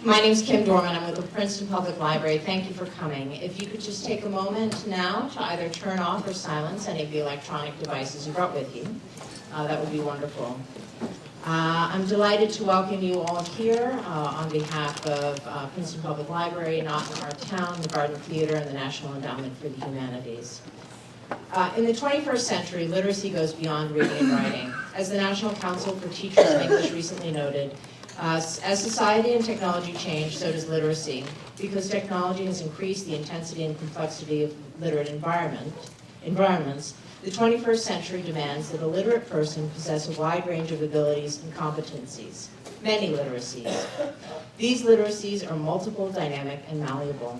My name's Kim Dorman. I'm with the Princeton Public Library. Thank you for coming. If you could just take a moment now to either turn off or silence any of the electronic devices you brought with you, that would be wonderful. I'm delighted to welcome you all here on behalf of Princeton Public Library, Not in Our Town, the Garden Theater, and the National Endowment for the Humanities. In the 21st century, literacy goes beyond reading and writing. As the National Council for Teachers of English recently noted, as society and technology change, so does literacy. Because technology has increased the intensity and complexity of literate environments, the 21st century demands that a literate person possess a wide range of abilities and competencies, many literacies. These literacies are multiple, dynamic, and malleable.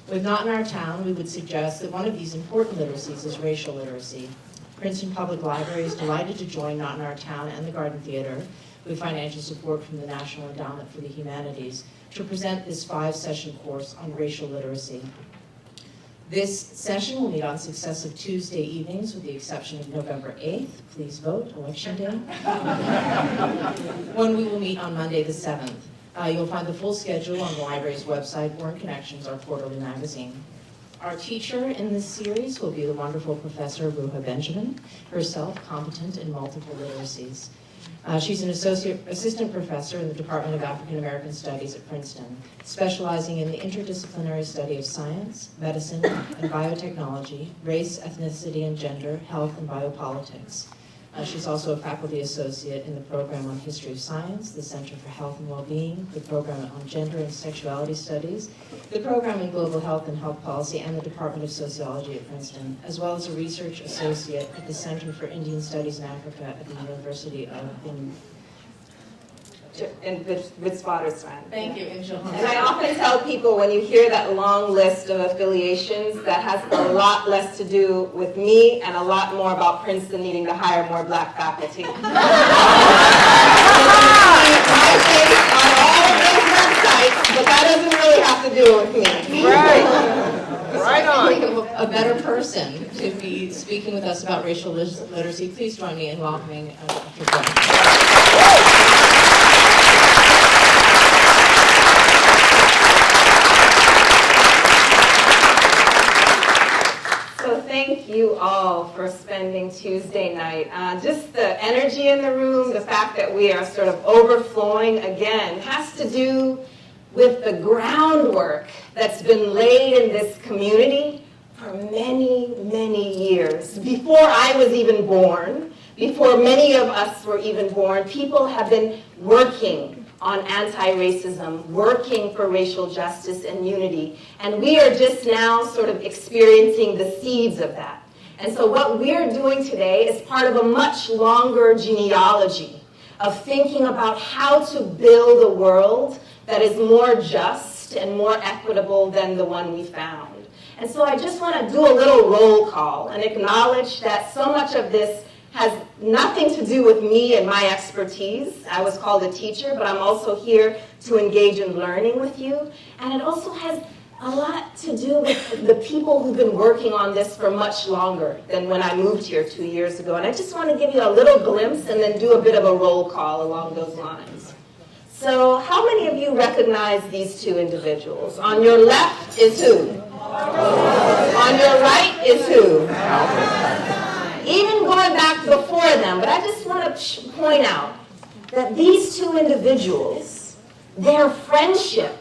With Not in Our Town, we would suggest that one of these important literacies is racial literacy. Princeton Public Library is delighted to join Not in Our Town and the Garden Theater with financial support from the National Endowment for the Humanities to present this 5-session course on racial literacy. This session will meet on successive Tuesday evenings with the exception of November 8th. Please vote, Election Day. When we will meet on Monday the 7th. You'll find the full schedule on the library's website or in Connections, our quarterly magazine. Our teacher in this series will be the wonderful Professor Ruha Benjamin, herself competent in multiple literacies. She's an assistant professor in the Department of African American Studies at Princeton, specializing in the interdisciplinary study of science, medicine, and biotechnology, race, ethnicity, and gender, health, and biopolitics. She's also a faculty associate in the program on History of Science, the Center for Health and Wellbeing, the program on Gender and Sexuality Studies, the program in Global Health and Health Policy, and the Department of Sociology at Princeton, as well as a research associate at the Center for Indian Studies in Africa at the University of Witwatersrand. Thank you. And I often tell people when you hear that long list of affiliations, that has a lot less to do with me and a lot more about Princeton needing to hire more black faculty. My face on all of those websites, but that doesn't really have to do with me. Right on. Think of a better person to be speaking with us about racial literacy. Please join me in welcoming Dr. Brown. Thank you all for spending Tuesday night. Just the energy in the room, the fact that we are sort of overflowing again, has to do with the groundwork that's been laid in this community for many, many years. Before I was even born, before many of us were even born, people have been working on anti-racism, working for racial justice and unity. And we are just now sort of experiencing the seeds of that. And so what we're doing today is part of a much longer genealogy of thinking about how to build a world that is more just and more equitable than the one we found. And so I just want to do a little roll call and acknowledge that so much of this has nothing to do with me and my expertise. I was called a teacher, but I'm also here to engage in learning with you. And it also has a lot to do with the people who've been working on this for much longer than when I moved here 2 years ago. And I just want to give you a little glimpse and then do a bit of a roll call along those lines. So how many of you recognize these two individuals? On your left is who? On your right is who? Even going back before them, but I just want to point out that these two individuals, their friendship,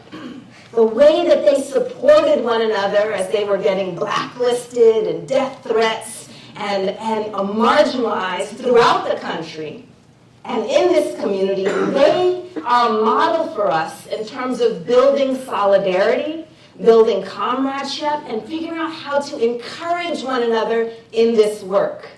the way that they supported one another as they were getting blacklisted and death threats and marginalized throughout the country and in this community, they are a model for us in terms of building solidarity, building comradeship, and figuring out how to encourage one another in this work.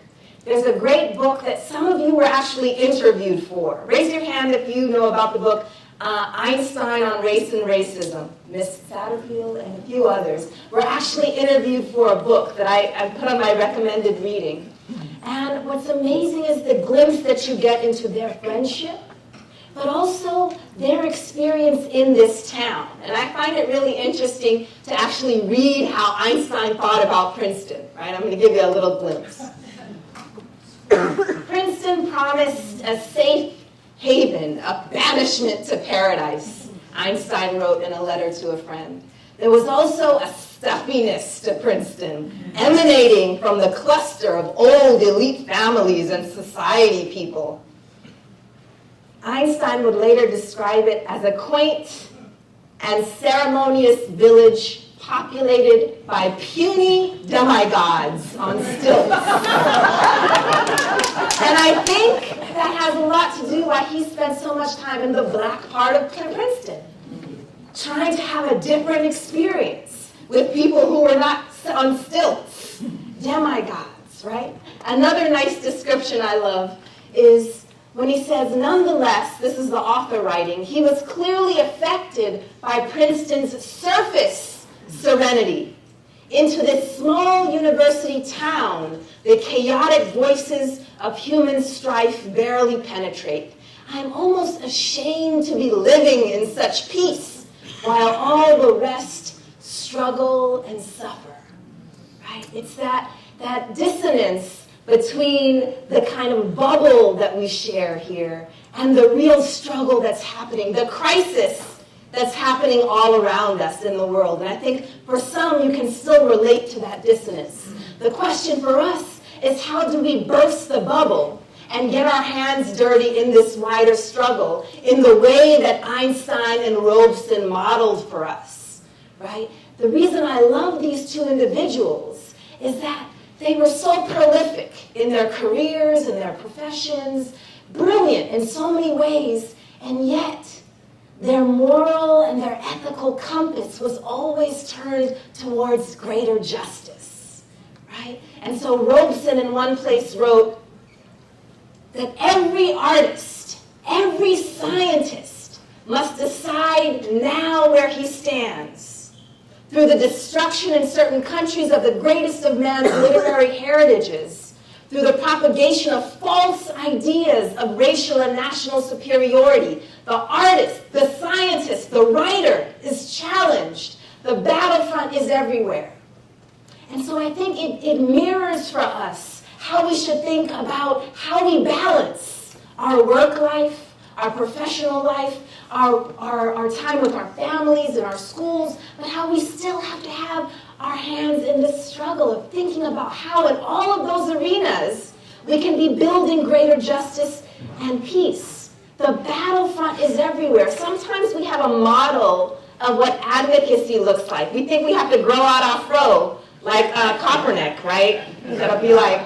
There's a great book that some of you were actually interviewed for. Raise your hand if you know about the book, Einstein on Race and Racism. Miss Satterfield and a few others were actually interviewed for a book that I put on my recommended reading. And what's amazing is the glimpse that you get into their friendship, but also their experience in this town. And I find it really interesting to actually read how Einstein thought about Princeton, right? I'm going to give you a little glimpse. Princeton promised a safe haven, a banishment to paradise. Einstein wrote in a letter to a friend. There was also a stuffiness to Princeton, emanating from the cluster of old elite families and society people. Einstein would later describe it as a quaint and ceremonious village populated by puny demigods on stilts. And I think that has a lot to do why he spent so much time in the black part of Princeton, trying to have a different experience with people who were not on stilts, demigods, right? Another nice description I love is when he says, nonetheless, this is the author writing, he was clearly affected by Princeton's surface serenity. Into this small university town, the chaotic voices of human strife barely penetrate. I'm almost ashamed to be living in such peace, while all the rest struggle and suffer. Right? It's that dissonance between the kind of bubble that we share here and the real struggle that's happening, the crisis that's happening all around us in the world. And I think for some, you can still relate to that dissonance. The question for us is, how do we burst the bubble and get our hands dirty in this wider struggle in the way that Einstein and Robeson modeled for us, right? The reason I love these two individuals is that they were so prolific in their careers and their professions, brilliant in so many ways, and yet their moral and their ethical compass was always turned towards greater justice, right? And so Robeson in one place wrote that every artist, every scientist must decide now where he stands. Through the destruction in certain countries of the greatest of man's literary heritages, through the propagation of false ideas of racial and national superiority, the artist, the scientist, the writer is challenged. The battlefront is everywhere. And so I think it mirrors for us how we should think about how we balance our work life, our professional life, our time with our families and our schools, but how we still have to have our hands in the struggle of thinking about how in all of those arenas we can be building greater justice and peace. The battlefront is everywhere. Sometimes we have a model of what advocacy looks like. We think we have to grow out our fro like Kaepernick, right? You gotta be like,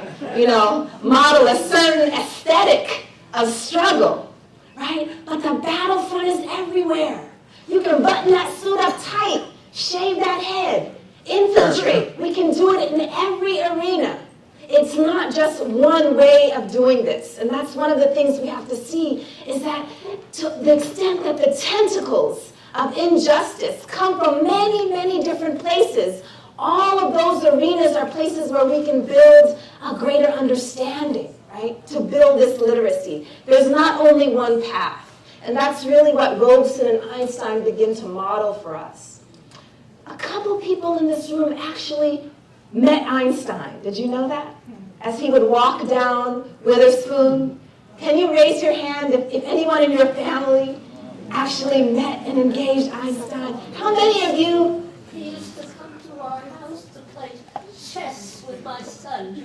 model a certain aesthetic of struggle, right? But the battlefront is everywhere. You can button that suit up tight, shave that head, infiltrate. We can do it in every arena. It's not just one way of doing this. And that's one of the things we have to see, is that to the extent that the tentacles of injustice come from many, many different places, all of those arenas are places where we can build a greater understanding, right? To build this literacy. There's not only one path. And that's really what Robeson and Einstein begin to model for us. A couple people in this room actually met Einstein. Did you know that? As he would walk down Witherspoon. Can you raise your hand if anyone in your family actually met and engaged Einstein? How many of you? He used to come to our house to play chess with my son.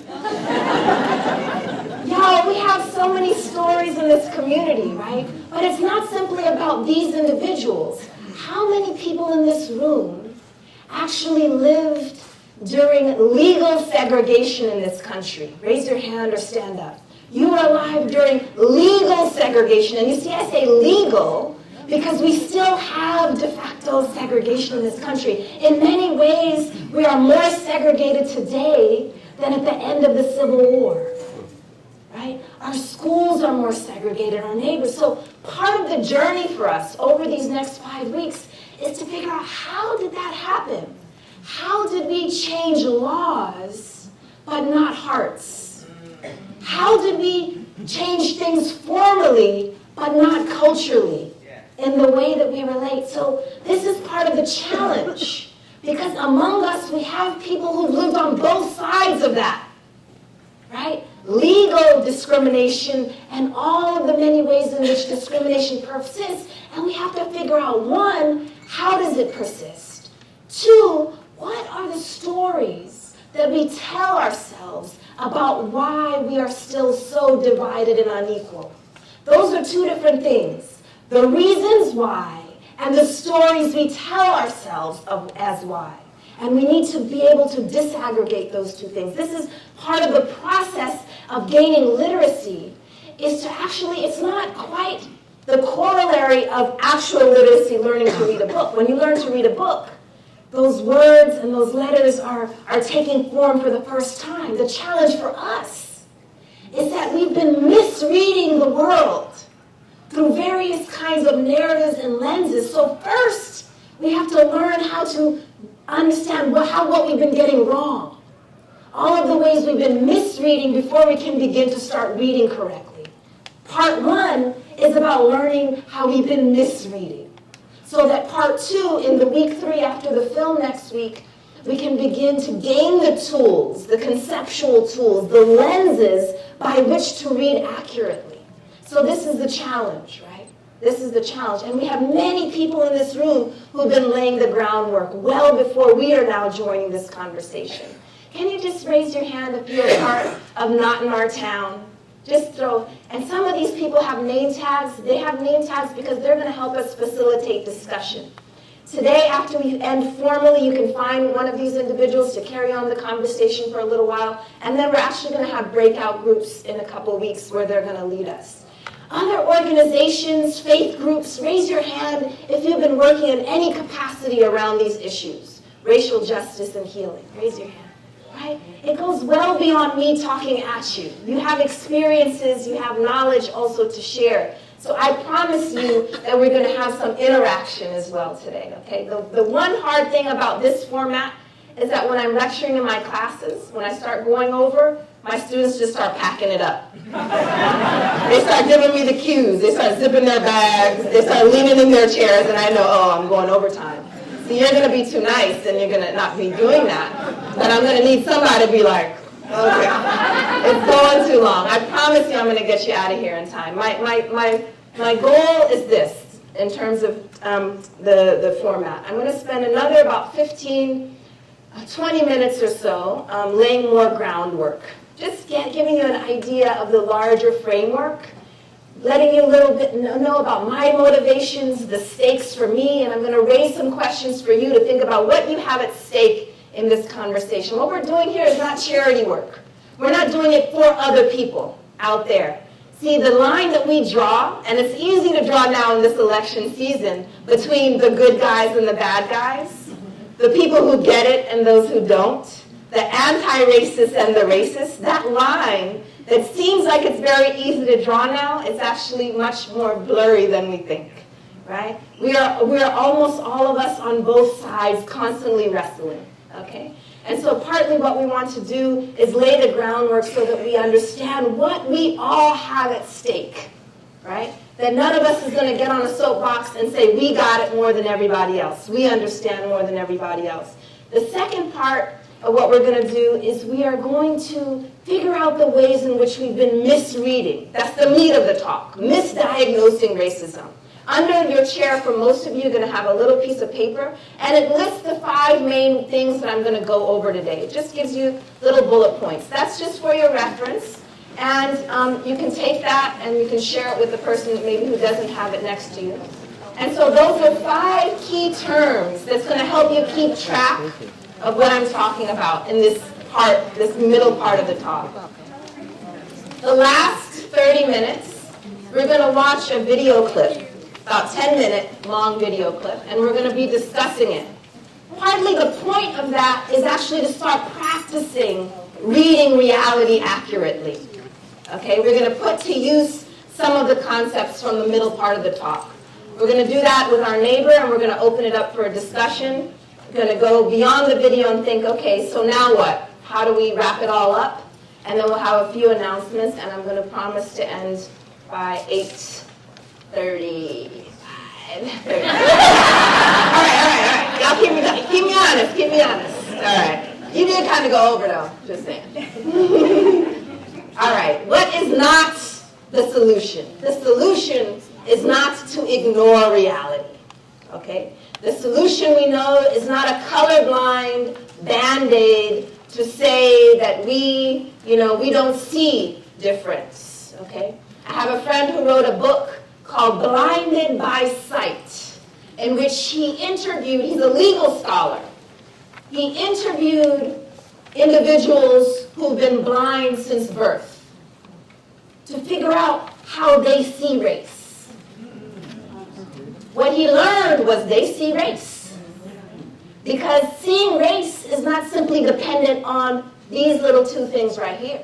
Y'all, we have so many stories in this community, right? But it's not simply about these individuals. How many people in this room actually lived during legal segregation in this country? Raise your hand or stand up. You were alive during legal segregation. And you see, I say legal because we still have de facto segregation in this country. In many ways, we are more segregated today than at the end of the Civil War. Right? Our schools are more segregated, our neighbors. So part of the journey for us over these next 5 weeks is to figure out, how did that happen? How did we change laws but not hearts? How did we change things formally but not culturally in the way that we relate? So this is part of the challenge, because among us we have people who've lived on both sides of that, right? legal discrimination, and all of the many ways in which discrimination persists. And we have to figure out, one, how does it persist? Two, what are the stories that we tell ourselves about why we are still so divided and unequal? Those are two different things. The reasons why and the stories we tell ourselves as why. And we need to be able to disaggregate those two things. This is part of the process of gaining literacy, is to actually, it's not quite the corollary of actual literacy, learning to read a book. When you learn to read a book, those words and those letters are taking form for the first time. The challenge for us is that we've been misreading the world through various kinds of narratives and lenses. So first, we have to learn how to understand what we've been getting wrong. All of the ways we've been misreading before we can begin to start reading correctly. Part one is about learning how we've been misreading. So that part two, in the week 3 after the film next week, we can begin to gain the tools, the conceptual tools, the lenses by which to read accurately. So this is the challenge, right? This is the challenge. And we have many people in this room who've been laying the groundwork well before we are now joining this conversation. Can you just raise your hand if you're a part of Not in Our Town? Just throw, and some of these people have name tags. They have name tags because they're going to help us facilitate discussion. Today, after we end formally, you can find one of these individuals to carry on the conversation for a little while, and then we're actually going to have breakout groups in a couple weeks where they're going to lead us. Other organizations, faith groups, raise your hand if you've been working in any capacity around these issues. Racial justice and healing. Raise your hand. Right? It goes well beyond me talking at you. You have experiences, you have knowledge also to share. So I promise you that we're going to have some interaction as well today. Okay? The one hard thing about this format is that when I'm lecturing in my classes, when I start going over, my students just start packing it up. They start giving me the cues. They start zipping their bags. They start leaning in their chairs, and I know, oh, I'm going overtime. So you're going to be too nice, and you're going to not be doing that. But I'm going to need somebody to be like, okay, it's going too long. I promise you I'm going to get you out of here in time. My goal is this, in terms of the format. I'm going to spend another about 20 minutes or so laying more groundwork. Just giving you an idea of the larger framework, letting you a little bit know about my motivations, the stakes for me, and I'm going to raise some questions for you to think about what you have at stake in this conversation. What we're doing here is not charity work. We're not doing it for other people out there. See, the line that we draw, and it's easy to draw now in this election season, between the good guys and the bad guys, the people who get it and those who don't, the anti-racists and the racists, that line that seems like it's very easy to draw now, it's actually much more blurry than we think, right? We are almost all of us on both sides constantly wrestling, okay? And so partly what we want to do is lay the groundwork so that we understand what we all have at stake, right? That none of us is going to get on a soapbox and say, we got it more than everybody else. We understand more than everybody else. The second part of what we're going to do is we are going to figure out the ways in which we've been misreading. That's the meat of the talk, misdiagnosing racism. Under your chair, for most of you, you're going to have a little piece of paper, and it lists the 5 main things that I'm going to go over today. It just gives you little bullet points. That's just for your reference, and you can take that and you can share it with the person maybe who doesn't have it next to you. And so those are 5 key terms that's going to help you keep track of what I'm talking about in this part, this middle part of the talk. The last 30 minutes, we're going to watch a video clip, about 10-minute long video clip, and we're going to be discussing it. Partly the point of that is actually to start practicing reading reality accurately. Okay, we're going to put to use some of the concepts from the middle part of the talk. We're going to do that with our neighbor, and we're going to open it up for a discussion. We're going to go beyond the video and think, okay, so now what? How do we wrap it all up? And then we'll have a few announcements, and I'm going to promise to end by 8:35. All right. Y'all keep me honest. All right. You did kind of go over, though, just saying. All right, what is not the solution? The solution is not to ignore reality, okay? The solution, we know, is not a colorblind Band-Aid to say that we don't see difference, okay? I have a friend who wrote a book called Blinded by Sight, in which he interviewed, he's a legal scholar, he interviewed individuals who've been blind since birth to figure out how they see race. What he learned was they see race. Because seeing race is not simply dependent on these little two things right here.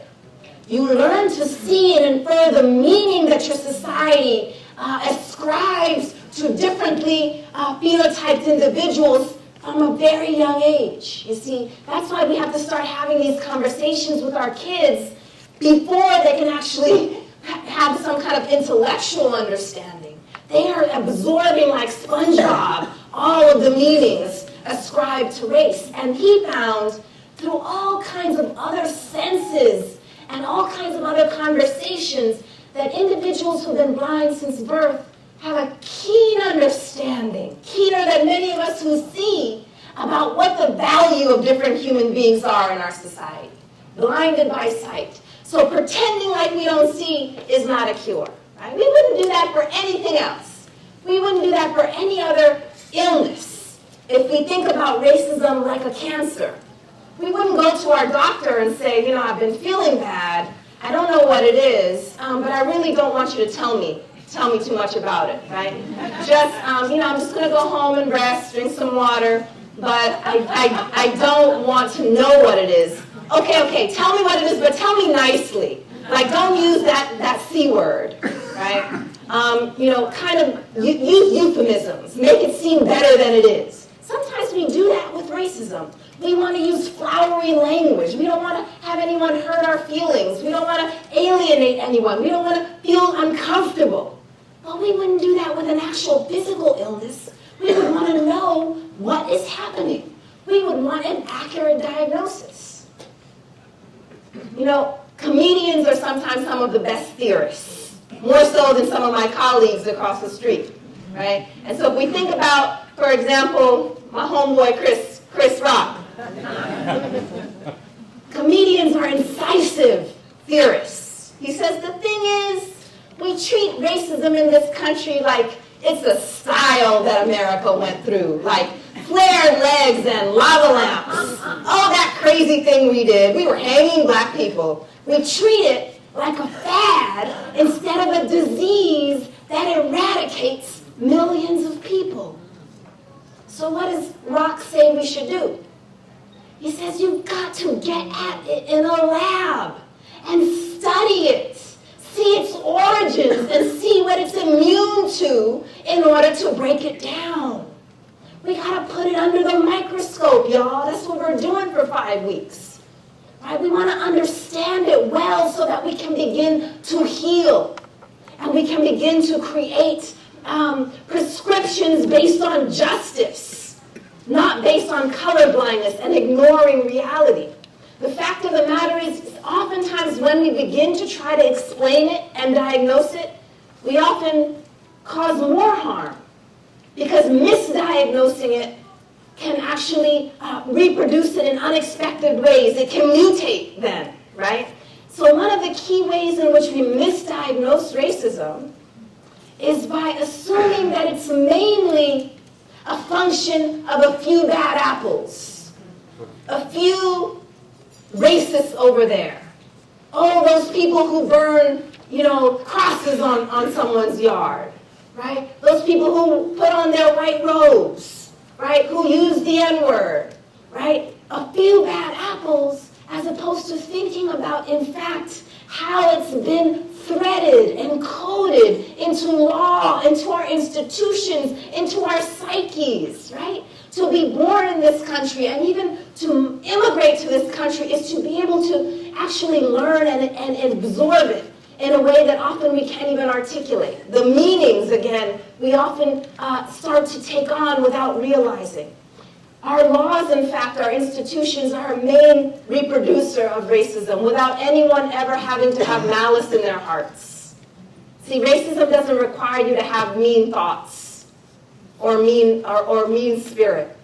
You learn to see and infer the meaning that your society ascribes to differently phenotyped individuals from a very young age. You see, that's why we have to start having these conversations with our kids before they can actually have some kind of intellectual understanding. They are absorbing like SpongeBob all of the meanings ascribed to race. And he found through all kinds of other senses and all kinds of other conversations that individuals who've been blind since birth have a keen understanding, keener than many of us who see, about what the value of different human beings are in our society. Blinded by sight. So pretending like we don't see is not a cure. Right? We wouldn't do that for anything else. We wouldn't do that for any other illness. If we think about racism like a cancer, we wouldn't go to our doctor and say, I've been feeling bad. I don't know what it is, but I really don't want you to tell me too much about it, right? Just, I'm just going to go home and rest, drink some water, but I don't want to know what it is. Okay, tell me what it is, but tell me nicely. Like, don't use that C word, right? Kind of use euphemisms. Make it seem better than it is. Sometimes we do that with racism. We want to use flowery language. We don't want to have anyone hurt our feelings. We don't want to alienate anyone. We don't want to feel uncomfortable. But we wouldn't do that with an actual physical illness. We would want to know what is happening. We would want an accurate diagnosis. Comedians are sometimes some of the best theorists, more so than some of my colleagues across the street, right? And so if we think about, for example, my homeboy Chris Rock. Comedians are incisive theorists. He says the thing is, we treat racism in this country like it's a style that America went through, like flared legs and lava lamps. Oh, that crazy thing we did. We were hanging black people. We treat it like a fad instead of a disease that eradicates millions of people. So what does Rock say we should do? He says you've got to get at it in a lab and study it. See its origins and see what it's immune to in order to break it down. We got to put it under the microscope, y'all. That's what we're doing for 5 weeks. Right? We want to understand it well so that we can begin to heal. And we can begin to create prescriptions based on justice, not based on colorblindness and ignoring reality. The fact of the matter is, oftentimes when we begin to try to explain it and diagnose it, we often cause more harm because misdiagnosing it can actually reproduce it in unexpected ways. It can mutate then, right? So one of the key ways in which we misdiagnose racism is by assuming that it's mainly a function of a few bad apples, a few racists over there. Oh, those people who burn, crosses on someone's yard, right? Those people who put on their white robes, right? Who use the N-word, right? A few bad apples, as opposed to thinking about, in fact, how it's been threaded and coded into law, into our institutions, into our psyches, right? To be born in this country and even to immigrate to this country is to be able to actually learn and absorb it in a way that often we can't even articulate. The meanings, again, we often start to take on without realizing. Our laws, in fact, our institutions are a main reproducer of racism without anyone ever having to have malice in their hearts. See, racism doesn't require you to have mean thoughts or mean spirit.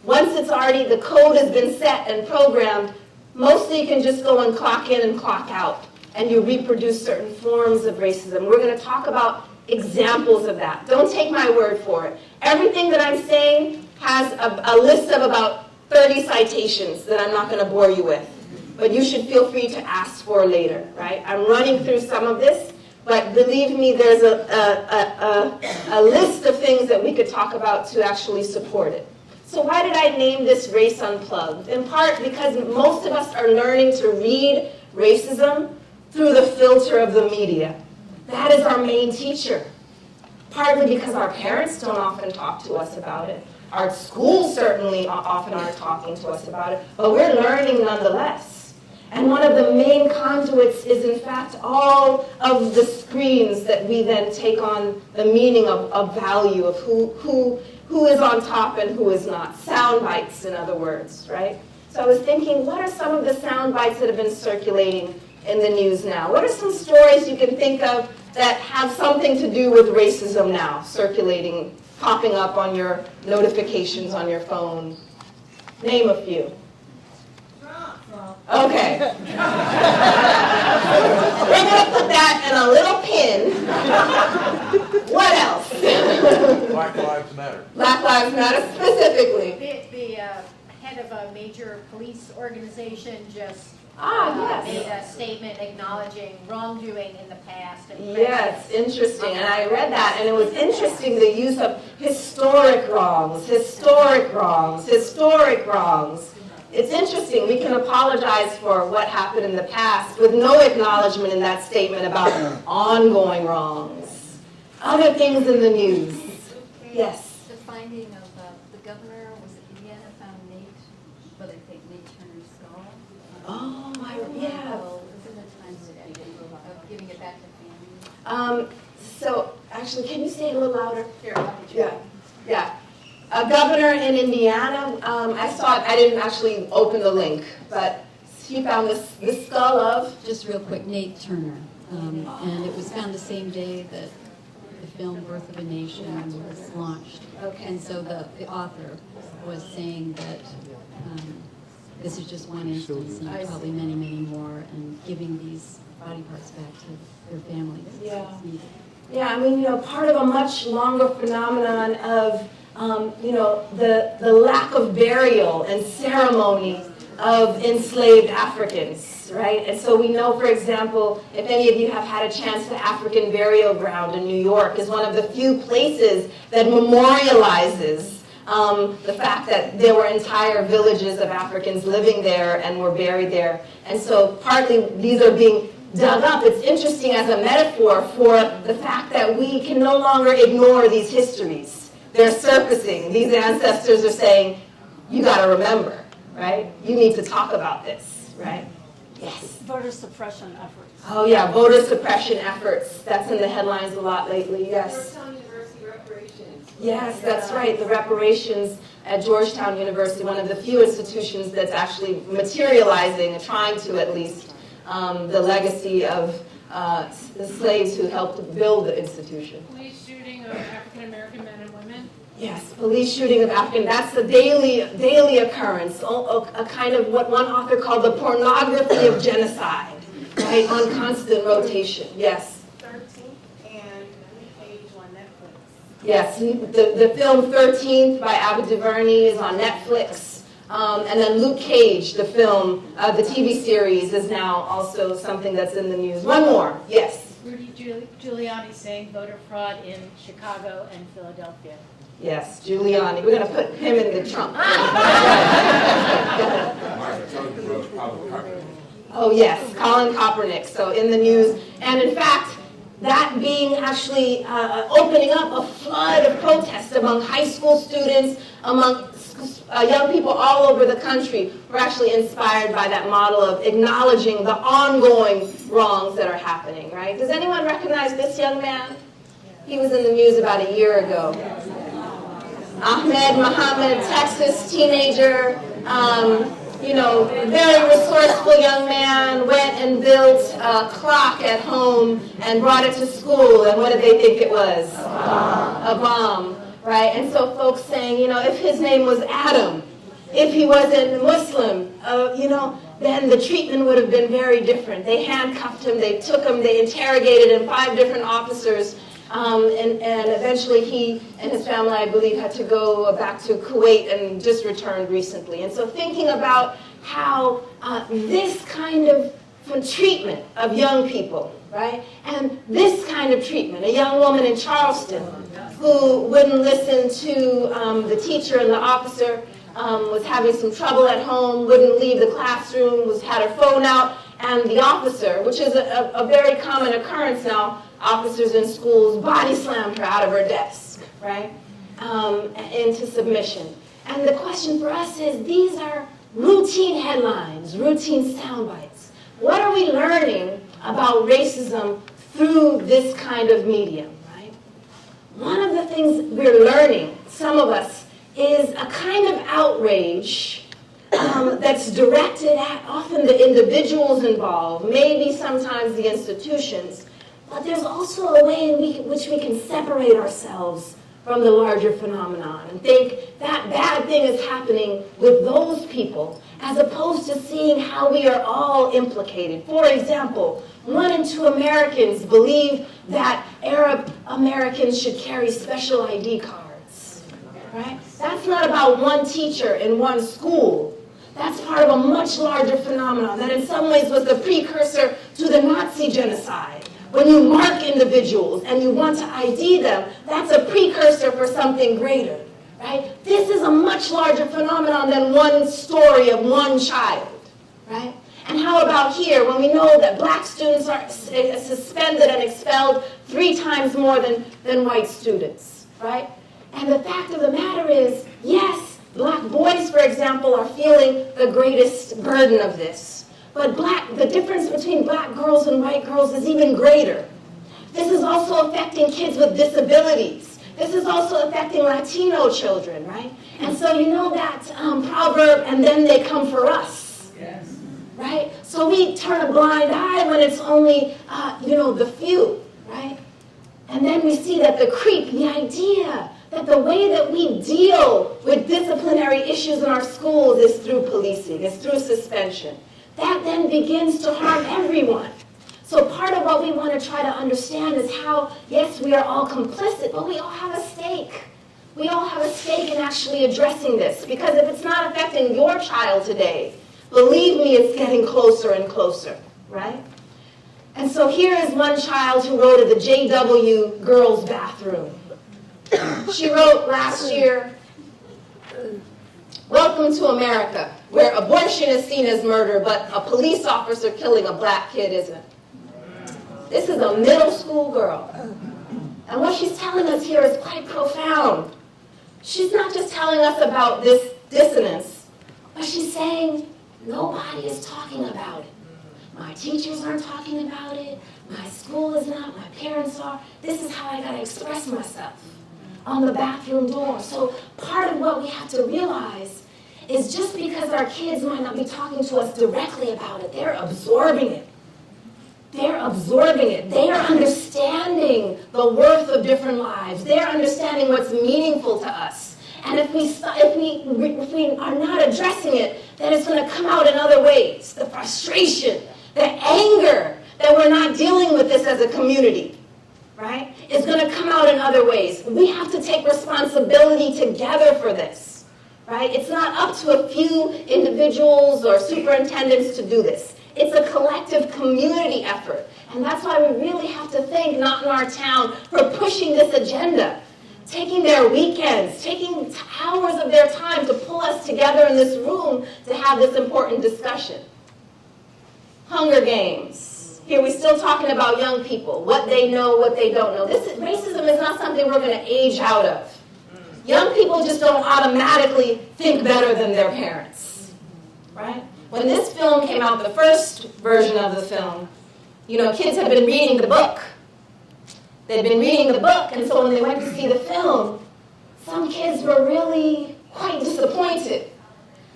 Once it's already, the code has been set and programmed, mostly you can just go and clock in and clock out, and you reproduce certain forms of racism. We're going to talk about examples of that. Don't take my word for it. Everything that I'm saying has a list of about 30 citations that I'm not going to bore you with. But you should feel free to ask for later, right? I'm running through some of this, but believe me, there's a list of things that we could talk about to actually support it. So why did I name this Race Unplugged? In part because most of us are learning to read racism through the filter of the media. That is our main teacher. Partly because our parents don't often talk to us about it. Our schools certainly often aren't talking to us about it, but we're learning nonetheless. And one of the main conduits is, in fact, all of the screens that we then take on the meaning of value, of who is on top and who is not. Sound bites, in other words, right? So I was thinking, what are some of the sound bites that have been circulating in the news now? What are some stories you can think of that have something to do with racism now, circulating, popping up on your notifications on your phone? Name a few. Okay. We're going to put that in a little pin. What else? Black Lives Matter. Black Lives Matter specifically. The head of a major police organization just Yes. made a statement acknowledging wrongdoing in the past. And Yes, interesting. And I read that, and it was interesting the use of historic wrongs, historic wrongs, historic wrongs. It's interesting. We can apologize for what happened in the past with no acknowledgement in that statement about ongoing wrongs. Other things in the news. Yes. The finding of the governor, was it Indiana, found Nate Turner's skull? Oh, yeah. Isn't it time of giving it back to families? So, actually, can you say it a little louder? Here, Yeah. A governor in Indiana, I saw it, I didn't actually open the link, but he found the skull of? Just real quick, Nate Turner. And it was found the same day that the film Birth of a Nation was launched. Okay. And so the author was saying that this is just one instance, and probably many, many more, and giving these body parts back to their families. Yeah. It's needed. Yeah, I mean, part of a much longer phenomenon of, the lack of burial and ceremony of enslaved Africans, right? And so we know, for example, if any of you have had a chance, the African Burial Ground in New York is one of the few places that memorializes the fact that there were entire villages of Africans living there and were buried there. And so partly these are being dug up. It's interesting as a metaphor for the fact that we can no longer ignore these histories. They're surfacing. These ancestors are saying, you got to remember, right? You need to talk about this, right? Yes. Voter suppression efforts. Oh yeah, voter suppression efforts. That's in the headlines a lot lately, yes. Georgetown University reparations. Yes, that's right. The reparations at Georgetown University, one of the few institutions that's actually materializing, trying to at least, the legacy of the slaves who helped build the institution. Police shooting of African American men and women. Yes, police shooting of African, that's a daily occurrence, a kind of what one author called the pornography of genocide, right, on constant rotation, yes. 13th and Page on Netflix. Yes, the film 13th by Ava DuVernay is on Netflix. And then Luke Cage, the film, the TV series, is now also something that's in the news. One more, yes. Rudy Giuliani saying voter fraud in Chicago and Philadelphia. Yes, Giuliani. We're going to put him in the trunk. Oh yes, Colin Kaepernick. So in the news. And in fact, that being actually opening up a flood of protests among high school students, among young people all over the country. We're actually inspired by that model of acknowledging the ongoing wrongs that are happening, right? Does anyone recognize this young man? He was in the news about a year ago. Ahmed Muhammad, Texas teenager, very resourceful young man, went and built a clock at home and brought it to school. And what did they think it was? A bomb, right? And so folks saying, if his name was Adam, if he wasn't Muslim, then the treatment would have been very different. They handcuffed him, they took him, they interrogated him, 5 different officers, and eventually he and his family, I believe, had to go back to Kuwait and just returned recently. And so thinking about how this kind of treatment of young people, right, and this kind of treatment, a young woman in Charleston who wouldn't listen to the teacher and the officer, was having some trouble at home, wouldn't leave the classroom, had her phone out, and the officer, which is a very common occurrence now, officers in schools body slammed her out of her desk, right, into submission. And the question for us is, these are routine headlines, routine sound bites. What are we learning about racism through this kind of medium, right? One of the things we're learning, some of us, is a kind of outrage that's directed at often the individuals involved, maybe sometimes the institutions, but there's also a way in which we can separate ourselves from the larger phenomenon and think that bad thing is happening with those people as opposed to seeing how we are all implicated. For example, 1 in 2 Americans believe that Arab Americans should carry special ID cards, right? That's not about one teacher in one school. That's part of a much larger phenomenon that in some ways was the precursor to the Nazi genocide. When you mark individuals and you want to ID them, that's a precursor for something greater, right? This is a much larger phenomenon than one story of one child, right? And how about here, when we know that black students are suspended and expelled 3 times more than white students, right? And the fact of the matter is, yes, black boys, for example, are feeling the greatest burden of this. But the difference between black girls and white girls is even greater. This is also affecting kids with disabilities. This is also affecting Latino children, right? And so you know that proverb, and then they come for us. Yes. Right? So we turn a blind eye when it's only, the few, right? And then we see that the idea that the way that we deal with disciplinary issues in our schools is through policing, is through suspension. That then begins to harm everyone. So part of what we want to try to understand is how, yes, we are all complicit, but we all have a stake. We all have a stake in actually addressing this. Because if it's not affecting your child today, believe me, it's getting closer and closer, right? And so here is one child who wrote of the JW girls' bathroom. She wrote last year, "Welcome to America, where abortion is seen as murder, but a police officer killing a black kid isn't." This is a middle school girl. And what she's telling us here is quite profound. She's not just telling us about this dissonance, but she's saying, nobody is talking about it. My teachers aren't talking about it. My school is not. My parents are. This is how I got to express myself on the bathroom door. So part of what we have to realize is just because our kids might not be talking to us directly about it, they're absorbing it. They're absorbing it. They are understanding the worth of different lives. They're understanding what's meaningful to us. And if we are not addressing it, then it's going to come out in other ways. The frustration, the anger that we're not dealing with this as a community, right, is going to come out in other ways. We have to take responsibility together for this, right? It's not up to a few individuals or superintendents to do this. It's a collective community effort. And that's why we really have to thank Not in Our Town for pushing this agenda, taking their weekends, taking hours of their time to pull us together in this room to have this important discussion. Hunger Games. Here we're still talking about young people, what they know, what they don't know. Racism is not something we're going to age out of. Young people just don't automatically think better than their parents, right? When this film came out, the first version of the film, kids had been reading the book. They'd been reading the book, and so when they went to see the film, some kids were really quite disappointed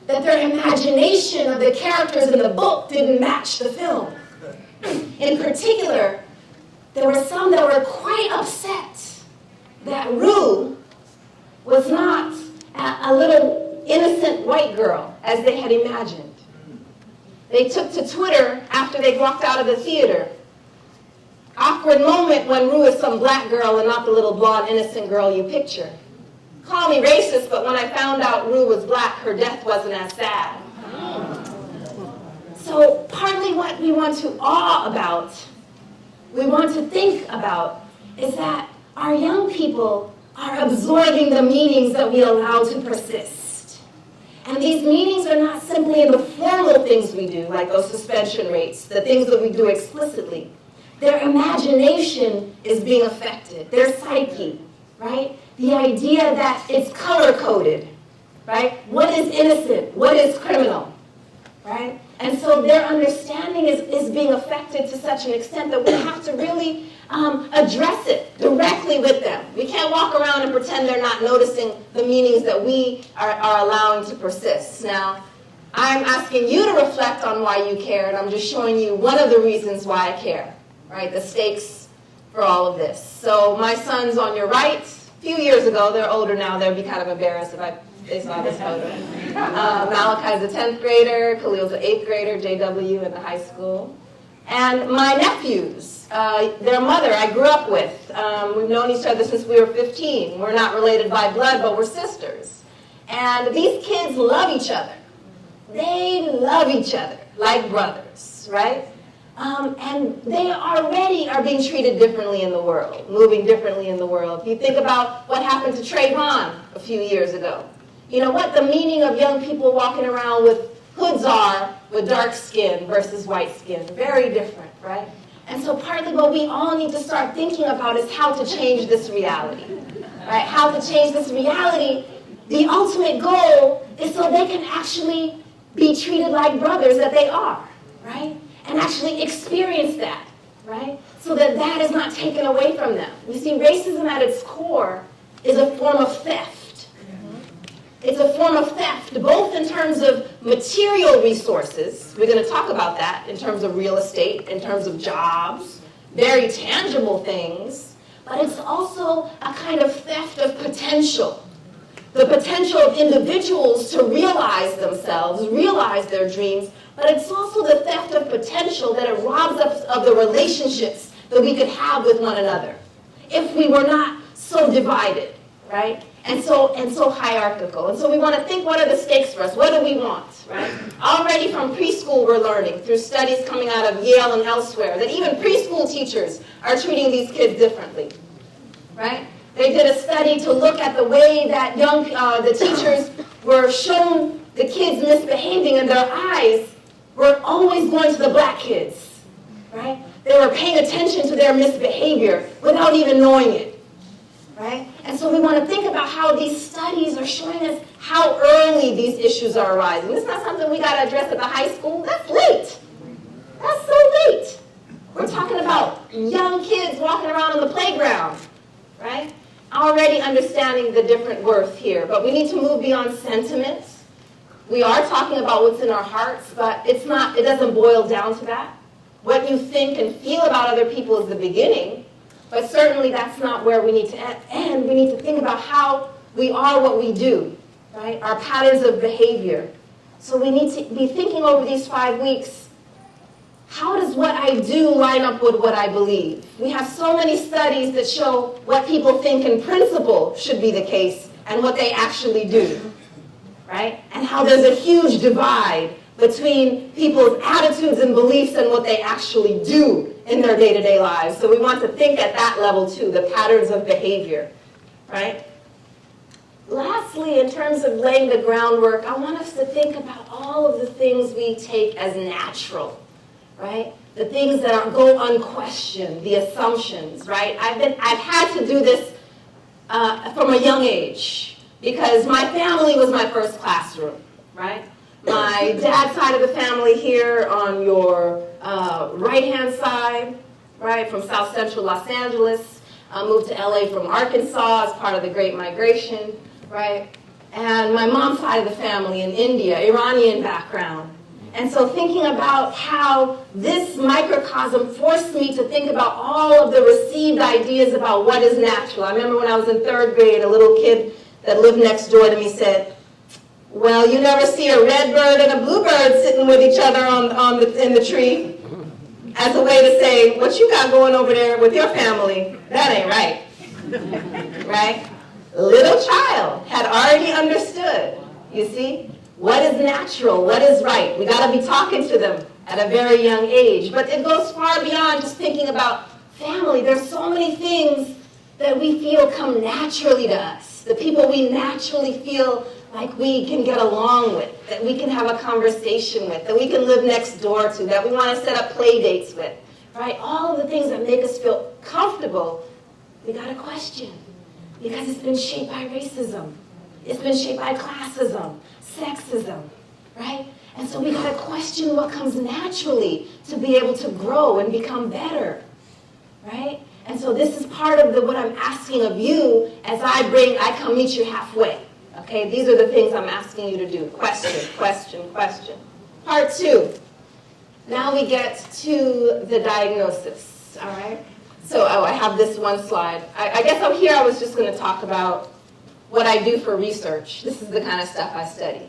that their imagination of the characters in the book didn't match the film. In particular, there were some that were quite upset that Rue was not a little innocent white girl as they had imagined. They took to Twitter after they walked out of the theater. Awkward moment when Rue is some black girl and not the little blonde innocent girl you picture. Call me racist, but when I found out Rue was black, her death wasn't as sad. So partly what we want to awe about, we want to think about, is that our young people are absorbing the meanings that we allow to persist. And these meanings are not simply in the formal things we do, like those suspension rates, the things that we do explicitly. Their imagination is being affected, their psyche, right? The idea that it's color-coded, right? What is innocent? What is criminal, right? And so their understanding is being affected to such an extent that we have to really address it directly with them. We can't walk around and pretend they're not noticing the meanings that we are allowing to persist. Now, I'm asking you to reflect on why you care, and I'm just showing you one of the reasons why I care, right? The stakes for all of this. So my son's on your right. A few years ago, they're older now, they'd be kind of embarrassed if they saw this photo. Malachi's a 10th grader, Khalil's an 8th grader, JW in the high school. And my nephews, their mother I grew up with. We've known each other since we were 15. We're not related by blood, but we're sisters. And these kids love each other. They love each other like brothers, right? And they already are being treated differently in the world, moving differently in the world. If you think about what happened to Trayvon a few years ago, you know what the meaning of young people walking around with hoods are with dark skin versus white skin. Very different, right? And so partly what we all need to start thinking about is how to change this reality, right? How to change this reality. The ultimate goal is so they can actually be treated like brothers that they are, right? And actually experience that, right? So that that is not taken away from them. You see, racism at its core is a form of theft. It's a form of theft, both in terms of material resources. We're going to talk about that in terms of real estate, in terms of jobs, very tangible things. But it's also a kind of theft of potential. The potential of individuals to realize themselves, realize their dreams, but it's also the theft of potential that it robs us of the relationships that we could have with one another if we were not so divided, right? And so hierarchical. And so we want to think, what are the stakes for us? What do we want, right? Already from preschool we're learning, through studies coming out of Yale and elsewhere, that even preschool teachers are treating these kids differently, right? They did a study to look at the way that the teachers were shown the kids misbehaving, and their eyes were always going to the black kids, right? They were paying attention to their misbehavior without even knowing it, right? And so we want to think about how these studies are showing us how early these issues are arising. This is not something we got to address at the high school. That's late. That's so late. We're talking about young kids walking around on the playground, right? Already understanding the different worth here. But we need to move beyond sentiment. We are talking about what's in our hearts, but it doesn't boil down to that. What you think and feel about other people is the beginning, but certainly that's not where we need to end. We need to think about how we are what we do, right? Our patterns of behavior. So we need to be thinking over these 5 weeks, how does what I do line up with what I believe? We have so many studies that show what people think in principle should be the case and what they actually do, right? And how there's a huge divide between people's attitudes and beliefs and what they actually do in their day-to-day lives. So we want to think at that level too, the patterns of behavior, right? Lastly, in terms of laying the groundwork, I want us to think about all of the things we take as natural, right? The things that go unquestioned, the assumptions, right? I've had to do this from a young age because my family was my first classroom, right? My dad's side of the family here on your right-hand side, right, from South Central Los Angeles. moved to LA from Arkansas as part of the Great Migration, right? And my mom's side of the family in India, Iranian background. And so thinking about how this microcosm forced me to think about all of the received ideas about what is natural. I remember when I was in 3rd grade, a little kid that lived next door to me said, well, you never see a red bird and a bluebird sitting with each other in the tree, as a way to say, what you got going over there with your family, that ain't right. Right? Little child had already understood, you see, what is natural, what is right. We got to be talking to them at a very young age. But it goes far beyond just thinking about family. There's so many things that we feel come naturally to us, the people we naturally feel like we can get along with, that we can have a conversation with, that we can live next door to, that we want to set up play dates with, right? All of the things that make us feel comfortable, we got to question, because it's been shaped by racism. It's been shaped by classism, sexism, right? And so we got to question what comes naturally to be able to grow and become better, right? And so this is part of what I'm asking of you as I come meet you halfway. Okay, these are the things I'm asking you to do. Question, question, question. Part 2. Now we get to the diagnosis, all right? So I have this one slide. I guess up here I was just going to talk about what I do for research. This is the kind of stuff I study.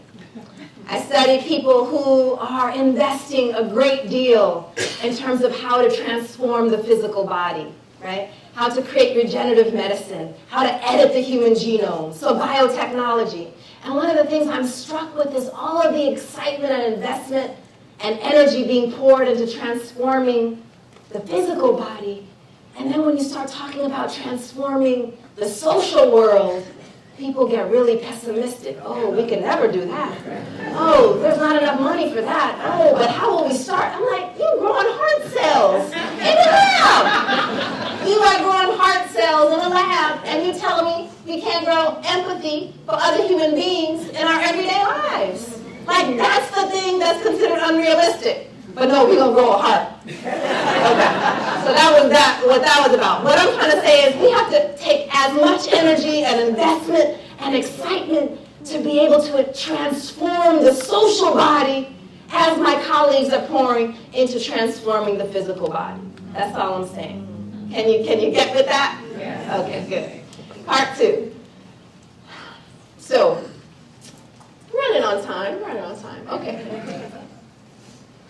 I study people who are investing a great deal in terms of how to transform the physical body, right? How to create regenerative medicine, how to edit the human genome, so biotechnology. And one of the things I'm struck with is all of the excitement and investment and energy being poured into transforming the physical body. And then when you start talking about transforming the social world, people get really pessimistic. Oh, we can never do that. Oh, there's not enough money for that. Oh, but how will we start? I'm like, you're growing heart cells in the lab. You are growing heart cells in a lab, and you're telling me we can't grow empathy for other human beings in our everyday lives. Like, that's the thing that's considered unrealistic. But no, we're going to grow a heart. Okay. So that was what that was about. What I'm trying to say is we have to take as much energy and investment and excitement to be able to transform the social body as my colleagues are pouring into transforming the physical body. That's all I'm saying. Can you get with that? Yeah. Okay, good. Part 2. So, running on time. Okay.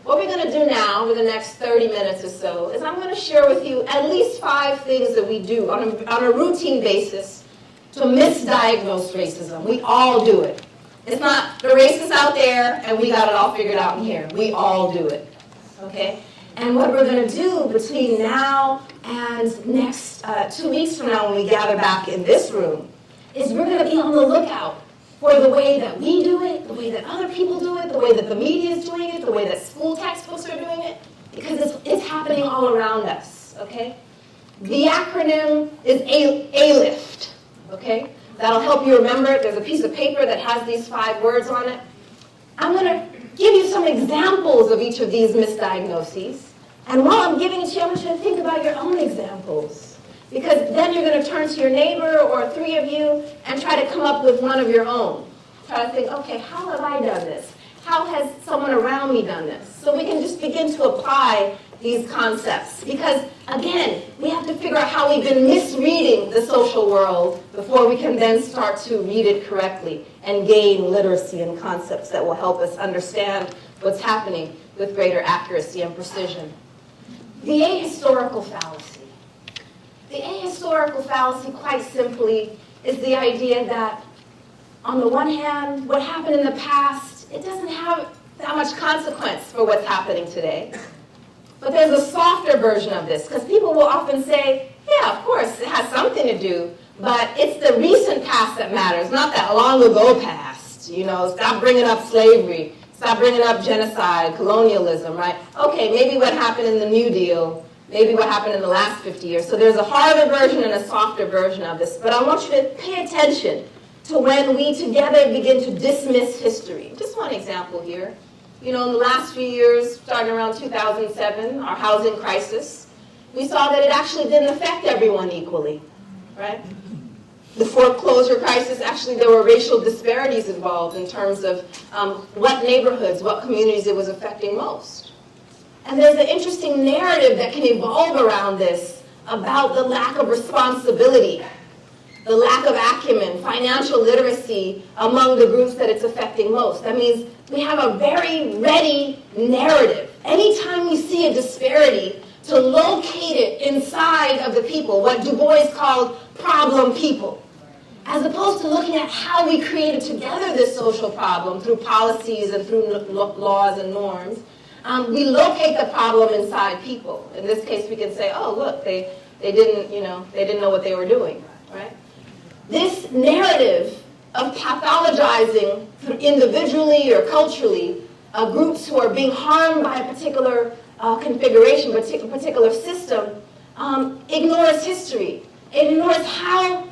What we're going to do now over the next 30 minutes or so is I'm going to share with you at least 5 things that we do on a routine basis to misdiagnose racism. We all do it. It's not the racists out there and we got it all figured out in here. We all do it. Okay? And what we're going to do between now and next 2 weeks from now when we gather back in this room is we're going to be on the lookout for the way that we do it, the way that other people do it, the way that the media is doing it, the way that school textbooks are doing it, because it's happening all around us, okay? The acronym is ALIFT, okay? That'll help you remember. There's a piece of paper that has these 5 words on it. I'm going to give you some examples of each of these misdiagnoses, and while I'm giving it to you, I want you to think about your own examples. Because then you're going to turn to your neighbor or 3 of you and try to come up with one of your own. Try to think, okay, how have I done this? How has someone around me done this? So we can just begin to apply these concepts. Because, again, we have to figure out how we've been misreading the social world before we can then start to read it correctly and gain literacy and concepts that will help us understand what's happening with greater accuracy and precision. The ahistorical fallacy. The ahistorical fallacy, quite simply, is the idea that, on the one hand, what happened in the past, it doesn't have that much consequence for what's happening today. But there's a softer version of this, because people will often say, yeah, of course, it has something to do, but it's the recent past that matters, not that long ago past. You know, stop bringing up slavery, stop bringing up genocide, colonialism, right? Okay, maybe what happened in the New Deal, maybe what happened in the last 50 years. So there's a harder version and a softer version of this. But I want you to pay attention to when we together begin to dismiss history. Just one example here. You know, in the last few years, starting around 2007, our housing crisis, we saw that it actually didn't affect everyone equally, right? The foreclosure crisis, actually there were racial disparities involved in terms of what neighborhoods, what communities it was affecting most. And there's an interesting narrative that can evolve around this about the lack of responsibility, the lack of acumen, financial literacy among the groups that it's affecting most. That means we have a very ready narrative. Anytime we see a disparity, to locate it inside of the people, what Du Bois called problem people, as opposed to looking at how we created together this social problem through policies and through laws and norms. We locate the problem inside people. In this case, we can say, oh, look, they didn't know what they were doing, right? This narrative of pathologizing individually or culturally groups who are being harmed by a particular configuration, particular system, ignores history. It ignores how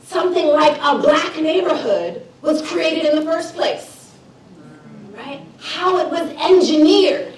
something like a black neighborhood was created in the first place, right? How it was engineered,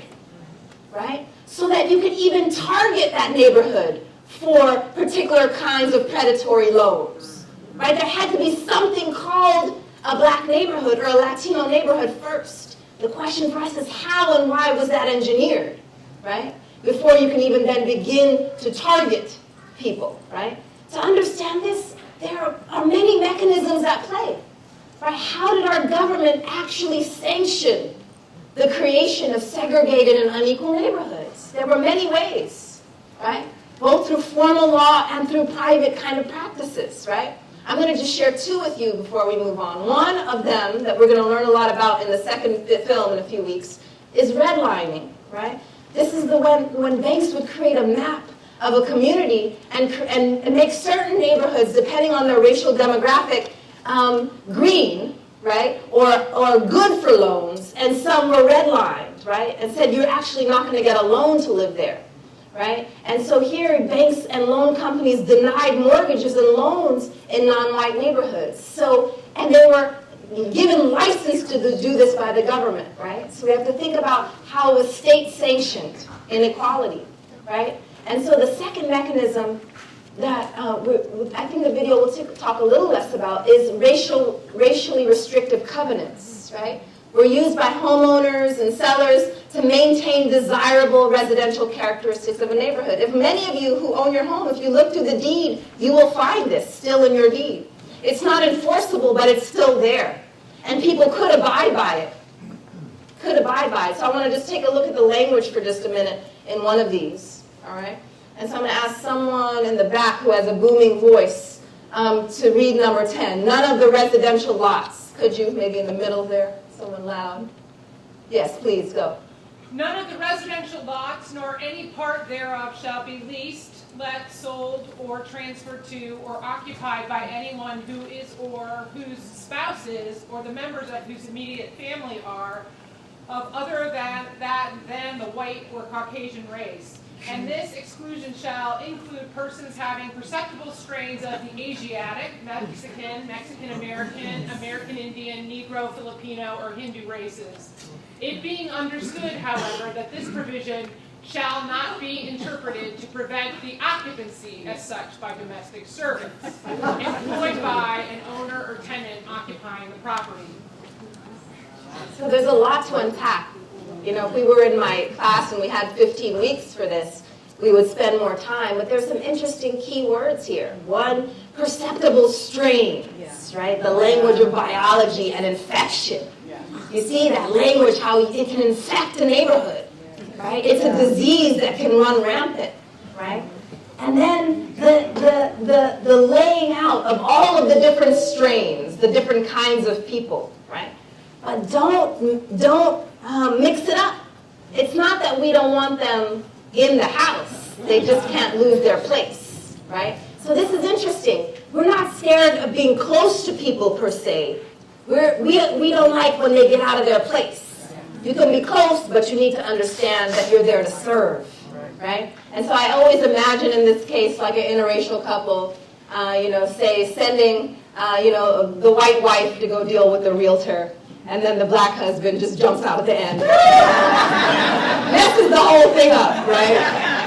right? So that you could even target that neighborhood for particular kinds of predatory loans, right? There had to be something called a black neighborhood or a Latino neighborhood first. The question for us is how and why was that engineered, right? Before you can even then begin to target people, right? To understand this, there are many mechanisms at play, right? How did our government actually sanction the creation of segregated and unequal neighborhoods? There were many ways, right? Both through formal law and through private kind of practices, right? I'm going to just share two with you before we move on. One of them that we're going to learn a lot about in the second film in a few weeks is redlining, right? This is when banks would create a map of a community and make certain neighborhoods, depending on their racial demographic, green, right, or good for loans, and some were redlined, right, and said you're actually not going to get a loan to live there, right? And so here, banks and loan companies denied mortgages and loans in non-white neighborhoods. So, and they were given license to do this by the government, right? So we have to think about how it was state-sanctioned inequality, right? And so the second mechanism that I think the video will talk a little less about is racially restrictive covenants, right? Were used by homeowners and sellers to maintain desirable residential characteristics of a neighborhood. If many of you who own your home, if you look through the deed, you will find this still in your deed. It's not enforceable, but it's still there. And people could abide by it. Could abide by it. So I want to just take a look at the language for just a minute in one of these. All right? And so I'm going to ask someone in the back who has a booming voice to read number 10. None of the residential lots. Could you, maybe in the middle there, someone loud? Yes, please, go. None of the residential lots, nor any part thereof, shall be leased, let, sold, or transferred to, or occupied by anyone who is or whose spouse is, or the members of whose immediate family are, of other than the white or Caucasian race. And this exclusion shall include persons having perceptible strains of the Asiatic, Mexican, Mexican-American, American Indian, Negro, Filipino, or Hindu races. It being understood, however, that this provision shall not be interpreted to prevent the occupancy as such by domestic servants employed by an owner or tenant occupying the property. So there's a lot to unpack. You know, if we were in my class and we had 15 weeks for this, we would spend more time. But there's some interesting key words here. One, perceptible strains, right? The language of biology and infection. You see that language, how it can infect a neighborhood, right? It's a disease that can run rampant, right? And then the laying out of all of the different strains, the different kinds of people, right? But don't mix it up. It's not that we don't want them in the house. They just can't lose their place, right? So this is interesting. We're not scared of being close to people per se. We don't like when they get out of their place. You can be close, but you need to understand that you're there to serve, right? And so I always imagine in this case like an interracial couple, say sending, the white wife to go deal with the realtor, and then the black husband just jumps out at the end. Messes the whole thing up, right?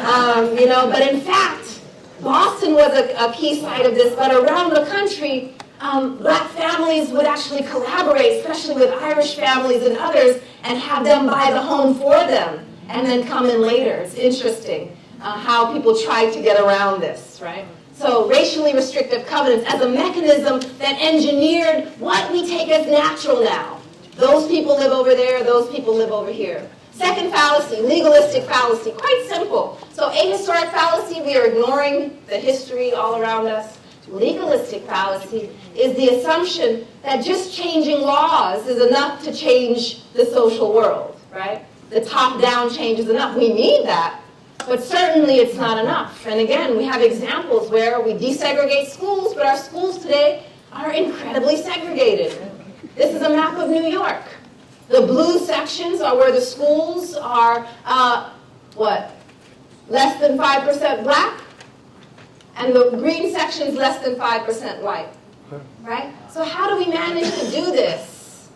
But in fact, Boston was a key site of this, but around the country, black families would actually collaborate, especially with Irish families and others, and have them buy the home for them, and then come in later. It's interesting how people tried to get around this, right? So racially restrictive covenants as a mechanism that engineered what we take as natural now. Those people live over there, those people live over here. Second fallacy, legalistic fallacy, quite simple. So ahistoric fallacy, we are ignoring the history all around us. Legalistic fallacy is the assumption that just changing laws is enough to change the social world, right? The top-down change is enough. We need that, but certainly it's not enough. And again, we have examples where we desegregate schools, but our schools today are incredibly segregated. This is a map of New York. The blue sections are where the schools are, less than 5% black, and the green section's less than 5% white, right? So how do we manage to do this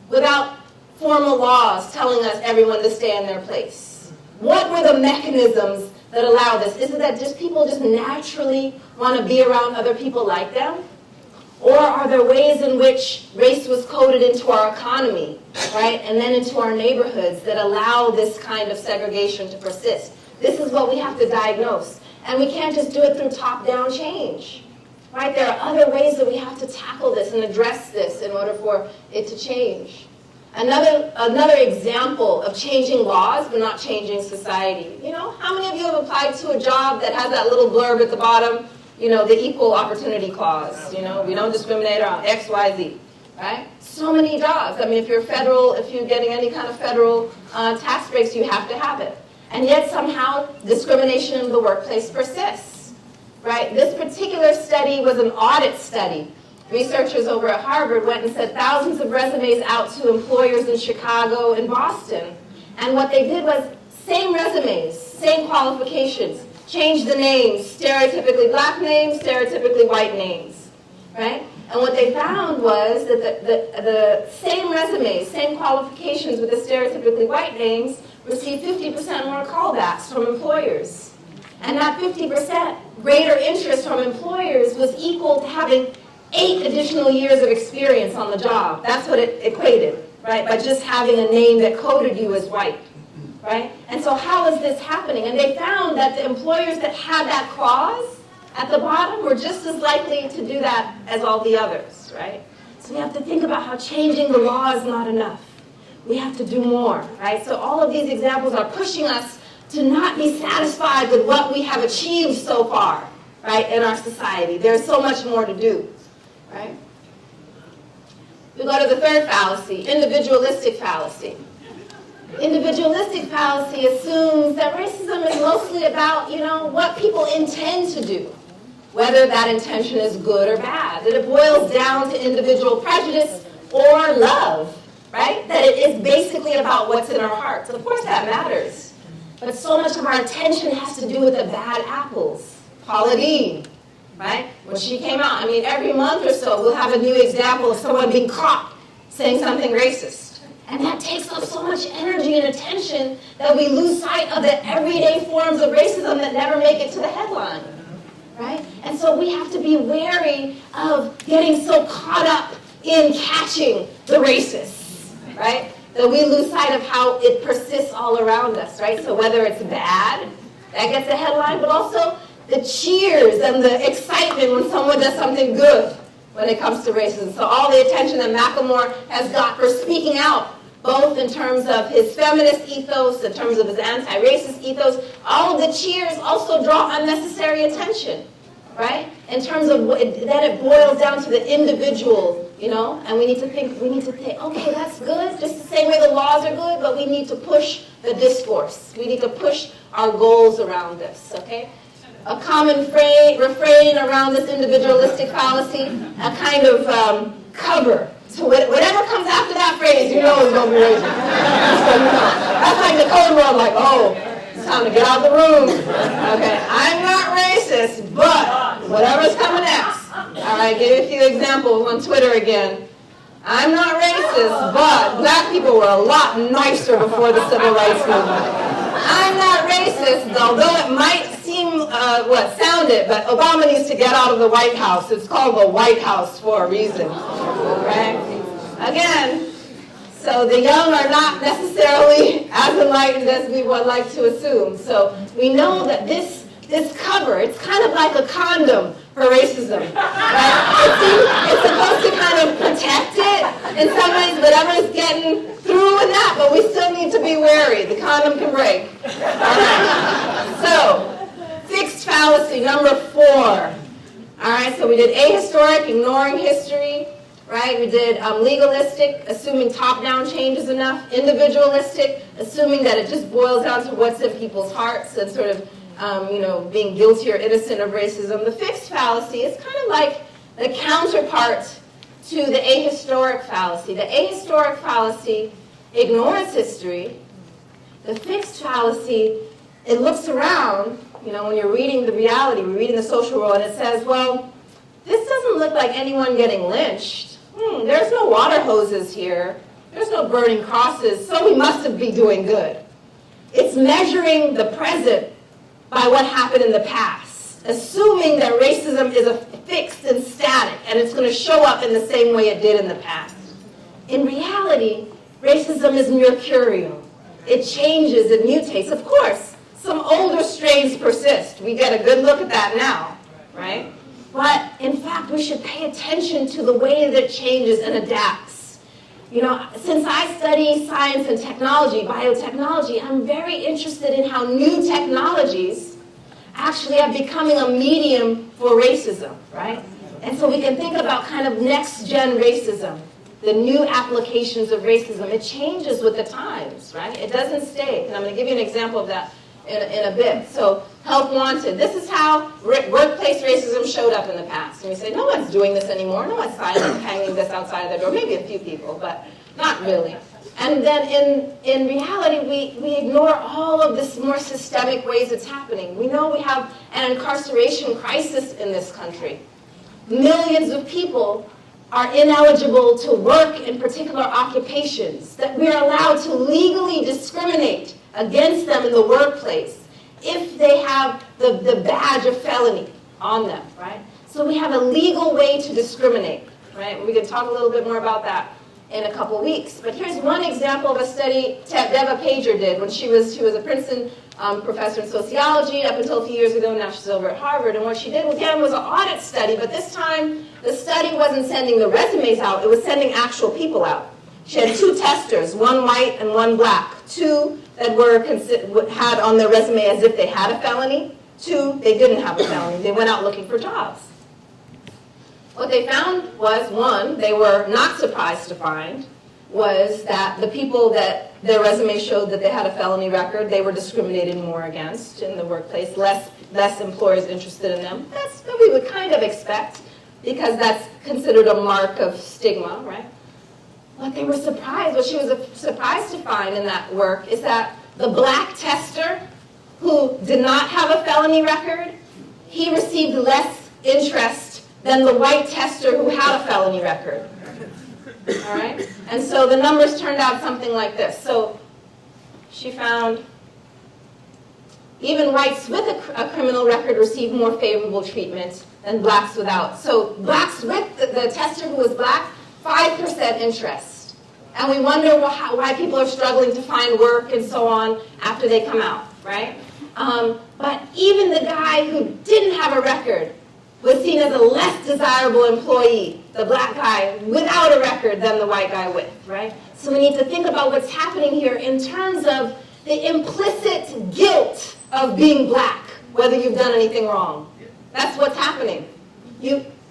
without formal laws telling us everyone to stay in their place? What were the mechanisms that allow this? Is it that just people just naturally want to be around other people like them? Or are there ways in which race was coded into our economy, right, and then into our neighborhoods that allow this kind of segregation to persist? This is what we have to diagnose. And we can't just do it through top-down change, right? There are other ways that we have to tackle this and address this in order for it to change. Another example of changing laws but not changing society. How many of you have applied to a job that has that little blurb at the bottom? The equal opportunity clause. We don't discriminate on X, Y, Z, right? So many jobs. if you're getting any kind of federal tax breaks, you have to have it. And yet somehow discrimination in the workplace persists, right? This particular study was an audit study. Researchers over at Harvard went and sent thousands of resumes out to employers in Chicago and Boston. And what they did was same resumes, same qualifications, changed the names, stereotypically black names, stereotypically white names, right? And what they found was that the same resumes, same qualifications with the stereotypically white names received 50% more callbacks from employers. And that 50% greater interest from employers was equal to having 8 additional years of experience on the job. That's what it equated, right? By just having a name that coded you as white, right? And so how is this happening? And they found that the employers that had that clause at the bottom were just as likely to do that as all the others, right? So we have to think about how changing the law is not enough. We have to do more, right? So all of these examples are pushing us to not be satisfied with what we have achieved so far, right, in our society. There's so much more to do, right? We go to the third fallacy, individualistic fallacy. Individualistic fallacy assumes that racism is mostly about, what people intend to do, whether that intention is good or bad. That it boils down to individual prejudice or love, right? That it is basically about what's in our hearts. Of course that matters. But so much of our attention has to do with the bad apples. Paula Deen, right? When she came out, every month or so we'll have a new example of someone being caught saying something racist. And that takes up so much energy and attention that we lose sight of the everyday forms of racism that never make it to the headline, right? And so we have to be wary of getting so caught up in catching the racists, right? That we lose sight of how it persists all around us, right? So whether it's bad, that gets a headline, but also the cheers and the excitement when someone does something good when it comes to racism. So all the attention that Macklemore has got for speaking out, both in terms of his feminist ethos, in terms of his anti-racist ethos, all of the cheers also draw unnecessary attention, right? In terms of that it boils down to the individual, and we need to think, okay, that's good, just the same way the laws are good, but we need to push the discourse. We need to push our goals around this, okay? A common refrain around this individualistic fallacy, a kind of cover. So whatever comes after that phrase, is going to be racist. That's like the code word, it's time to get out of the room. Okay, I'm not racist, but whatever's coming next. All right, give you a few examples on Twitter again. I'm not racist, but black people were a lot nicer before the civil rights movement. I'm not racist, although it might seem, sound it, but Obama needs to get out of the White House. It's called the White House for a reason, right? Again, so the young are not necessarily as enlightened as we would like to assume. So we know that this cover, it's kind of like a condom for racism, right? It's supposed to kind of protect it in some ways, whatever's getting through and that, but we still need to be wary. The condom can break. All right. So, fixed fallacy, number 4. All right, so we did ahistoric, ignoring history, right? We did legalistic, assuming top-down change is enough. Individualistic, assuming that it just boils down to what's in people's hearts and sort of being guilty or innocent of racism. The fixed fallacy is kind of like the counterpart to the ahistoric fallacy. The ahistoric fallacy ignores history. The fixed fallacy, it looks around, when you're reading the reality, we're reading the social world, and it says, well, this doesn't look like anyone getting lynched. There's no water hoses here. There's no burning crosses, so we must be doing good. It's measuring the present by what happened in the past, assuming that racism is a fixed and static, and it's going to show up in the same way it did in the past. In reality, racism is mercurial. It changes, it mutates. Of course, some older strains persist. We get a good look at that now, right? But in fact, we should pay attention to the way that it changes and adapts. Since I study science and technology, biotechnology, I'm very interested in how new technologies actually are becoming a medium for racism, right? And so we can think about kind of next-gen racism, the new applications of racism. It changes with the times, right? It doesn't stay. And I'm going to give you an example of that in a bit. So, Help Wanted. This is how workplace racism showed up in the past. And we say, no one's doing this anymore. No one's hanging this outside their door. Maybe a few people, but not really. And then in reality, we ignore all of this more systemic ways it's happening. We know we have an incarceration crisis in this country. Millions of people are ineligible to work in particular occupations, that we are allowed to legally discriminate against them in the workplace if they have the badge of felony on them, right? So we have a legal way to discriminate, right? We can talk a little bit more about that in a couple weeks. But here's one example of a study Deva Pager did when she was a Princeton professor in sociology up until a few years ago. Now she's over at Harvard. And what she did, again, was an audit study. But this time, the study wasn't sending the resumes out. It was sending actual people out. She had 2 testers, one white and one black. 2 that had on their resume as if they had a felony. 2, they didn't have a felony. They went out looking for jobs. What they found was, 1, they were not surprised to find, was that the people that their resume showed that they had a felony record, they were discriminated more against in the workplace, less employers interested in them. That's what we would kind of expect, because that's considered a mark of stigma, right? What they were surprised, what she was surprised to find in that work is that the black tester who did not have a felony record, he received less interest than the white tester who had a felony record. All right? And so the numbers turned out something like this. So she found even whites with a criminal record received more favorable treatment than blacks without. So blacks with the tester who was black, 5% interest. And we wonder why people are struggling to find work and so on after they come out, right? But even the guy who didn't have a record was seen as a less desirable employee, the black guy without a record than the white guy with, right? So we need to think about what's happening here in terms of the implicit guilt of being black, whether you've done anything wrong. That's what's happening.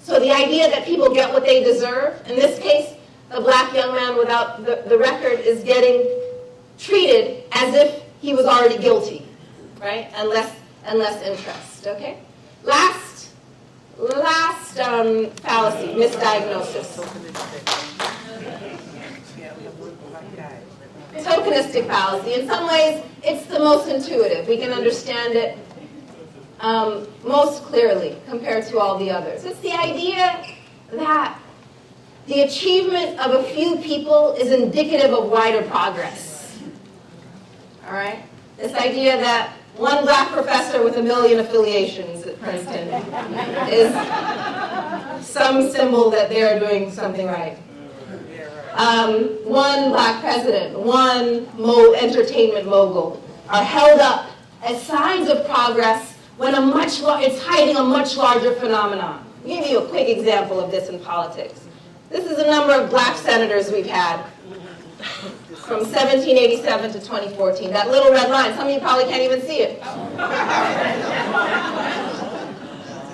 So the idea that people get what they deserve, in this case, the black young man without the record is getting treated as if he was already guilty, right? And less interest, okay? Last fallacy, misdiagnosis. Tokenistic fallacy. In some ways, it's the most intuitive. We can understand it most clearly compared to all the others. It's the idea that the achievement of a few people is indicative of wider progress. All right? This idea that one black professor with 1 million affiliations at Princeton is some symbol that they're doing something right. One black president, one entertainment mogul are held up as signs of progress when it's hiding a much larger phenomenon. I'll give you a quick example of this in politics. This is the number of black senators we've had from 1787 to 2014. That little red line, some of you probably can't even see it.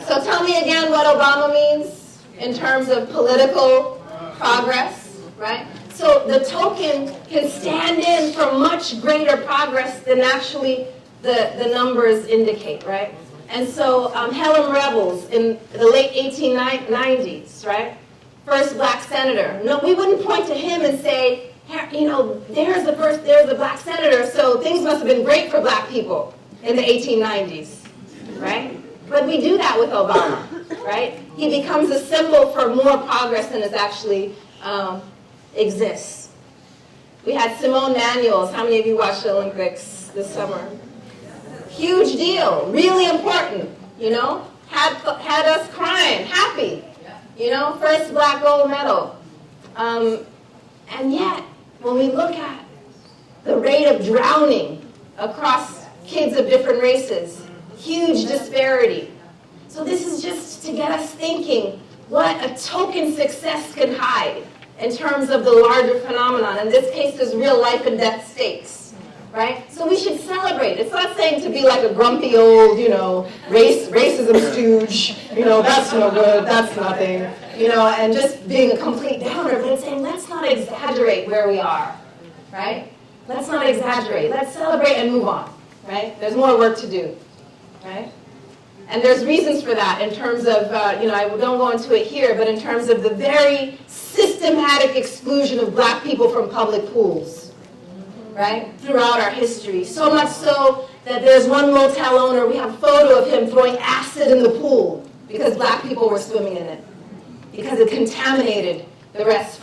So tell me again what Obama means in terms of political progress, right? So the token can stand in for much greater progress than actually the numbers indicate, right? And so Helen Rebels in the late 1890s, right? First black senator. No, we wouldn't point to him and say, you know, there's the black senator, so things must have been great for black people in the 1890s, right? But we do that with Obama, right? He becomes a symbol for more progress than is actually exists. We had Simone Manuels. How many of you watched the Olympics this summer? Huge deal, really important, you know? Had us crying, happy, you know? First black gold medal. And yet, when we look at the rate of drowning across kids of different races, huge disparity. So this is just to get us thinking what a token success can hide in terms of the larger phenomenon. In this case, there's real life and death stakes, right? So we should celebrate. It's not saying to be like a grumpy old, you know, racism stooge, you know, that's no good, that's nothing, you know, and just being a complete downer, but it's saying let's not exaggerate where we are, right? Let's not exaggerate. Let's celebrate and move on, right? There's more work to do, right? And there's reasons for that in terms of, you know, I don't go into it here, but in terms of the very systematic exclusion of black people from public pools, right, throughout our history. So much so that there's one motel owner, we have a photo of him throwing acid in the pool because black people were swimming in it, because it contaminated the rest,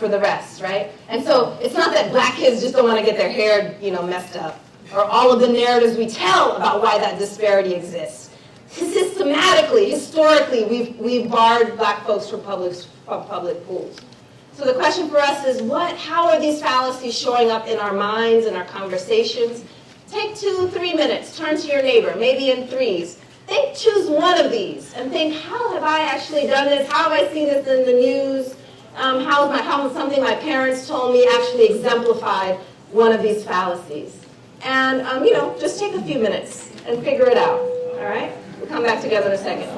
right? And so it's not that black kids just don't want to get their hair, you know, messed up, or all of the narratives we tell about why that disparity exists. Systematically, historically, we've barred black folks from public pools. So the question for us is, how are these fallacies showing up in our minds and our conversations? Take 2-3 minutes, turn to your neighbor, maybe in threes. Choose one of these and think, how have I actually done this? How have I seen this in the news? How something my parents told me actually exemplified one of these fallacies? And, you know, just take a few minutes and figure it out, all right? We'll come back together in a second.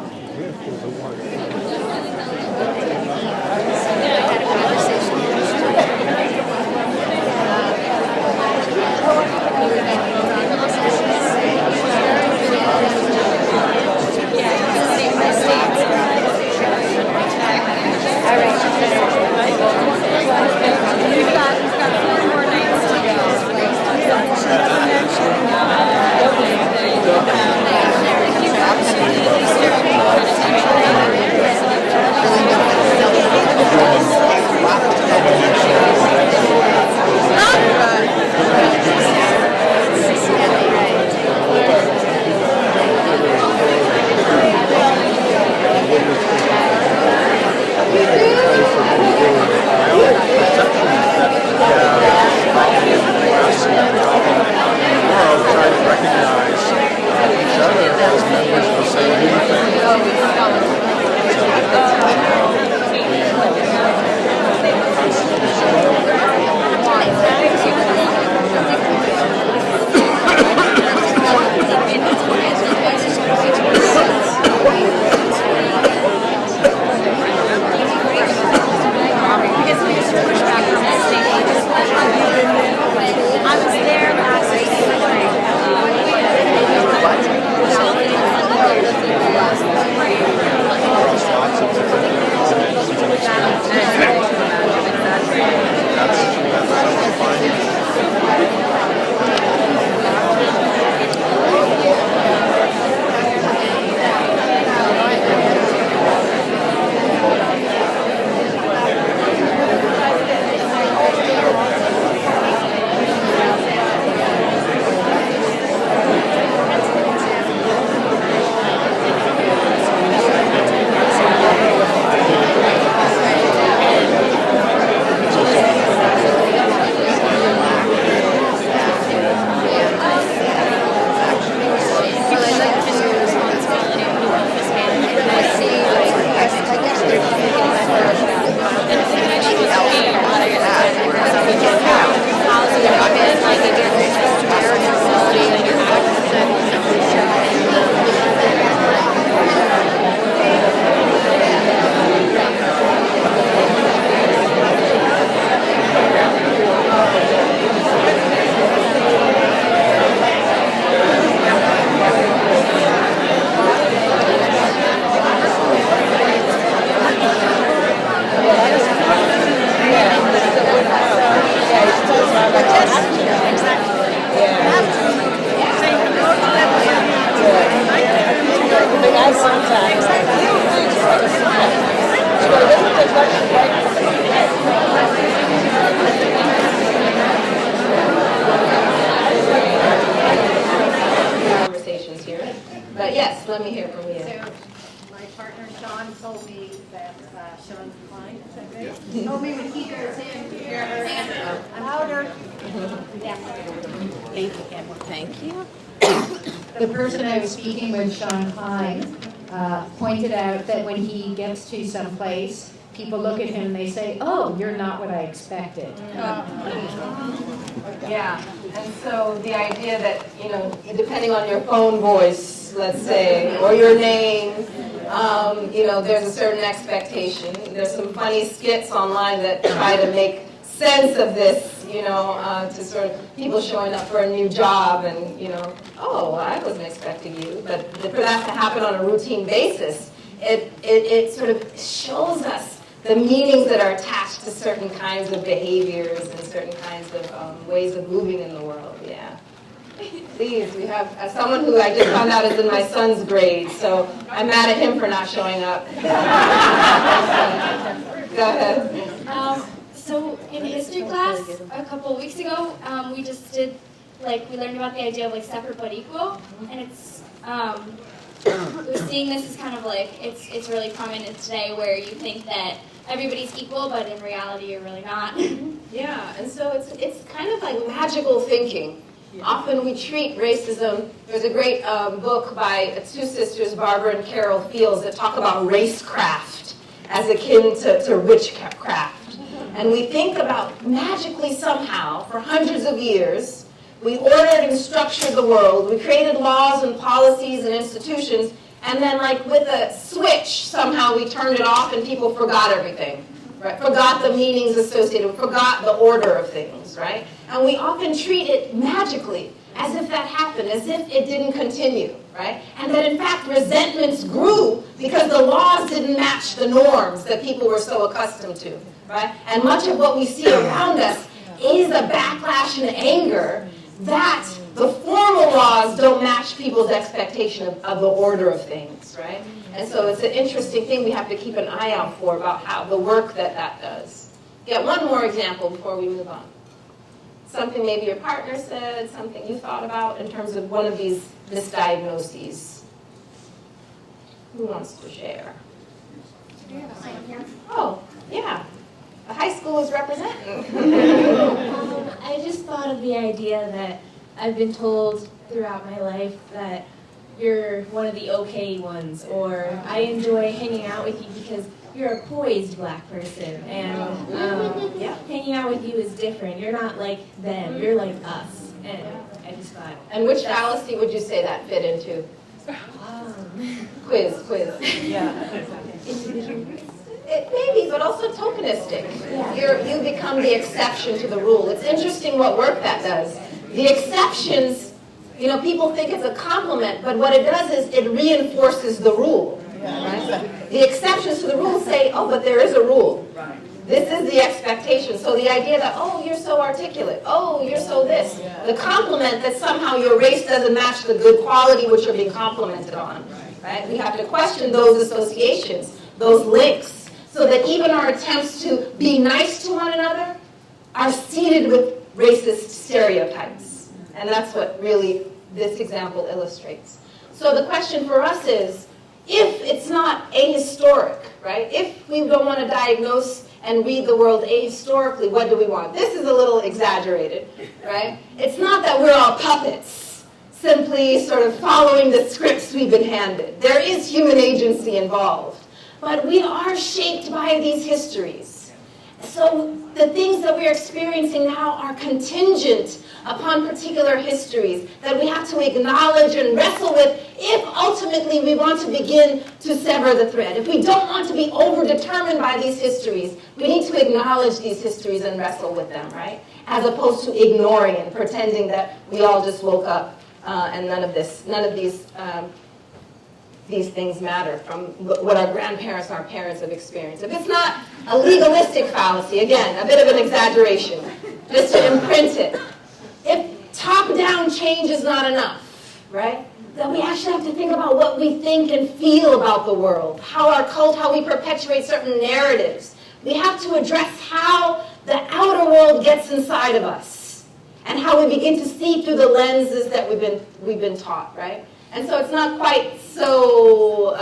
We've got 4 more nights to go. let me hear from you. So my partner Sean told me that Sean Klein, is that right? Told me when he goes in, louder. Yeah. Thank you. The person I was speaking with, Sean Klein, pointed out that when he gets to some place, people look at him and they say, "Oh, you're not what I expected." Yeah, and so the idea that, depending on your phone voice, let's say, or your name, there's a certain expectation. There's some funny skits online that try to make sense of this, to sort of people showing up for a new job and, oh, I wasn't expecting you. But for that to happen on a routine basis, it sort of shows us the meanings that are attached to certain kinds of behaviors and certain kinds of ways of moving in the world, yeah. Please, we have someone who I just found out is in my son's grade, so I'm mad at him for not showing up. Go ahead. So in history class a couple of weeks ago, we just did, we learned about the idea of separate but equal, and it's, we're seeing this as kind of it's really prominent today where you think that everybody's equal, but in reality you're really not. Yeah, and so it's kind of like magical thinking. Often we treat racism, there's a great book by two sisters, Barbara and Carol Fields, that talk about racecraft as akin to witchcraft. And we think about magically somehow, for hundreds of years, we ordered and structured the world, we created laws and policies and institutions, and then with a switch, somehow we turned it off and people forgot everything, right? Forgot the meanings associated, forgot the order of things, right? And we often treat it magically, as if that happened, as if it didn't continue, right? And that in fact resentments grew because the laws didn't match the norms that people were so accustomed to, right? And much of what we see around us is a backlash and anger that the formal laws don't match people's expectation of the order of things, right? And so it's an interesting thing we have to keep an eye out for about how the work that does. Yeah, one more example before we move on. Something maybe your partner said, something you thought about in terms of one of these misdiagnoses. Who wants to share? Do you have a sign here? Oh, yeah. The high school is representing. I just thought of the idea that I've been told throughout my life that you're one of the okay ones, or I enjoy hanging out with you because you're a poised black person, and hanging out with you is different. You're not like them, you're like us. And I just thought. And which fallacy would you say that fit into? Quiz. Yeah. It may be, but also tokenistic. Yeah. You become the exception to the rule. It's interesting what work that does. The exceptions, people think it's a compliment, but what it does is it reinforces the rule. Right? The exceptions to the rule say, oh, but there is a rule. This is the expectation. So the idea that, oh, you're so articulate. Oh, you're so this. The compliment that somehow your race doesn't match the good quality which you're being complimented on. Right? We have to question those associations, those links, so that even our attempts to be nice to one another are seeded with racist stereotypes. And that's what really this example illustrates. So the question for us is, if it's not ahistoric, right? If we don't want to diagnose and read the world ahistorically, what do we want? This is a little exaggerated, right? It's not that we're all puppets, simply sort of following the scripts we've been handed. There is human agency involved. But we are shaped by these histories. So the things that we're experiencing now are contingent upon particular histories that we have to acknowledge and wrestle with if ultimately we want to begin to sever the thread. If we don't want to be overdetermined by these histories, we need to acknowledge these histories and wrestle with them, right? As opposed to ignoring and pretending that we all just woke up and none of these things matter from what our grandparents and our parents have experienced. If it's not a legalistic fallacy, again, a bit of an exaggeration, just to imprint it. If top-down change is not enough, right? Then we actually have to think about what we think and feel about the world, how we perpetuate certain narratives. We have to address how the outer world gets inside of us and how we begin to see through the lenses that we've been taught, right? And so it's not quite so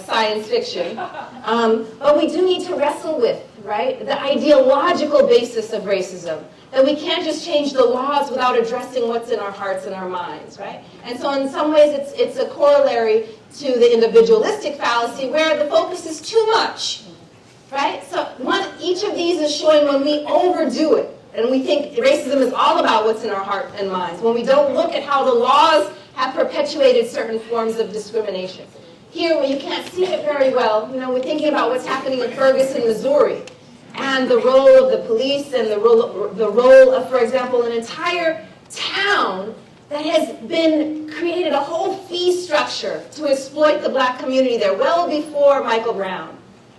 science fiction. But we do need to wrestle with, right, the ideological basis of racism. That we can't just change the laws without addressing what's in our hearts and our minds, right? And so in some ways it's a corollary to the individualistic fallacy where the focus is too much, right? So each of these is showing when we overdo it and we think racism is all about what's in our heart and minds, when we don't look at how the laws have perpetuated certain forms of discrimination. Here, where you can't see it very well, we're thinking about what's happening in Ferguson, Missouri, and the role of the police and the role of, for example, an entire town that has been created a whole fee structure to exploit the black community there well before Michael Brown,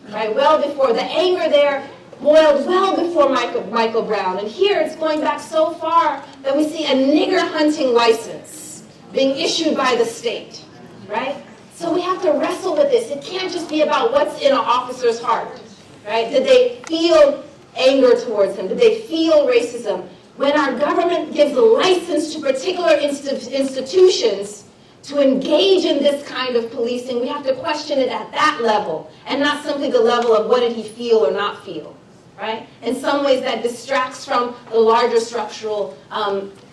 right? Well before. The anger there boiled well before Michael Brown. And here it's going back so far that we see a nigger hunting license being issued by the state, right? So we have to wrestle with this. It can't just be about what's in an officer's heart. Right? Did they feel anger towards him? Did they feel racism? When our government gives a license to particular institutions to engage in this kind of policing, we have to question it at that level and not simply the level of what did he feel or not feel. Right? In some ways that distracts from the larger structural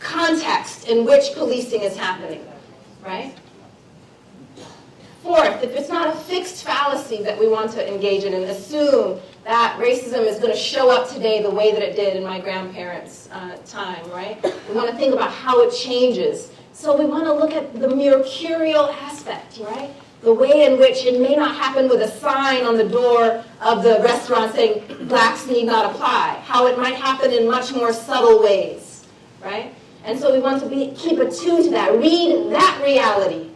context in which policing is happening. Right? Fourth, if it's not a fixed fallacy that we want to engage in and assume that racism is going to show up today the way that it did in my grandparents' time, right? We want to think about how it changes. So we want to look at the mercurial aspect, right? The way in which it may not happen with a sign on the door of the restaurant saying, blacks need not apply. How it might happen in much more subtle ways, right? And so we want to keep attuned to that. Read that reality.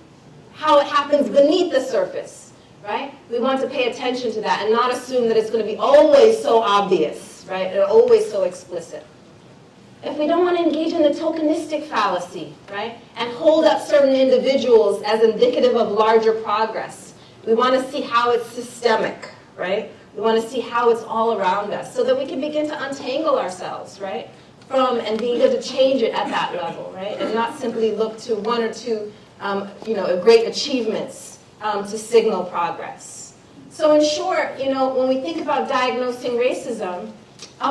How it happens beneath the surface, right? We want to pay attention to that and not assume that it's going to be always so obvious, right? And always so explicit. If we don't want to engage in the tokenistic fallacy, right? And hold up certain individuals as indicative of larger progress, we want to see how it's systemic, right? We want to see how it's all around us so that we can begin to untangle ourselves, right? From and be able to change it at that level, right? And not simply look to one or two great achievements to signal progress. So in short, when we think about diagnosing racism,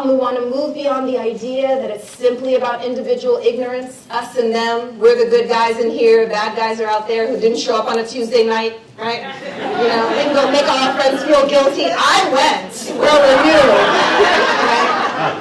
we want to move beyond the idea that it's simply about individual ignorance, us and them. We're the good guys in here, bad guys are out there who didn't show up on a Tuesday night, right? They can go make all our friends feel guilty. I went. Well, were you? Right?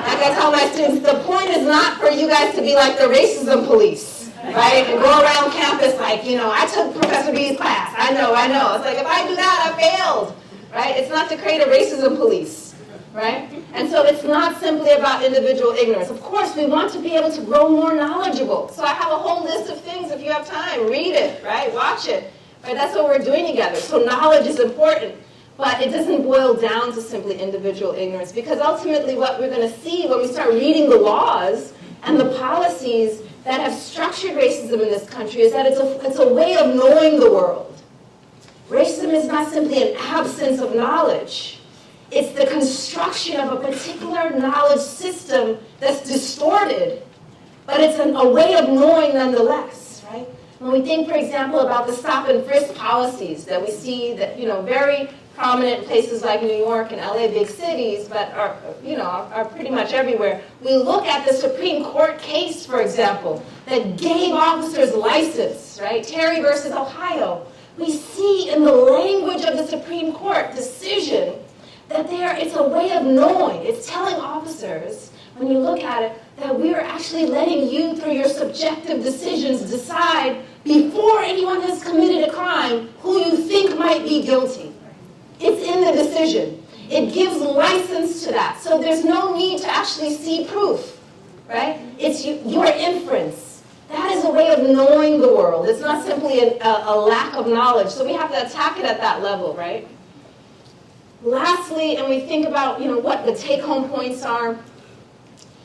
Like I tell my students, the point is not for you guys to be like the racism police. Right? And go around campus like, I took Professor B's class. I know. It's like, if I do that, I failed. Right? It's not to create a racism police. Right? And so it's not simply about individual ignorance. Of course, we want to be able to grow more knowledgeable. So I have a whole list of things. If you have time, read it, right? Watch it. Right? That's what we're doing together. So knowledge is important. But it doesn't boil down to simply individual ignorance. Because ultimately what we're going to see when we start reading the laws and the policies that have structured racism in this country is that it's a way of knowing the world. Racism is not simply an absence of knowledge. It's the construction of a particular knowledge system that's distorted, but it's a way of knowing nonetheless, right? When we think, for example, about the stop and frisk policies that we see that, very prominent in places like New York and LA, big cities, but are pretty much everywhere. We look at the Supreme Court case, for example, that gave officers license, right? Terry versus Ohio. We see in the language of the Supreme Court decision that it's a way of knowing. It's telling officers, when you look at it, that we are actually letting you, through your subjective decisions, decide before anyone has committed a crime who you think might be guilty. It's in the decision. It gives license to that. So there's no need to actually see proof, right? It's your inference. That is a way of knowing the world. It's not simply a lack of knowledge. So we have to attack it at that level, right? Lastly, and we think about, what the take-home points are,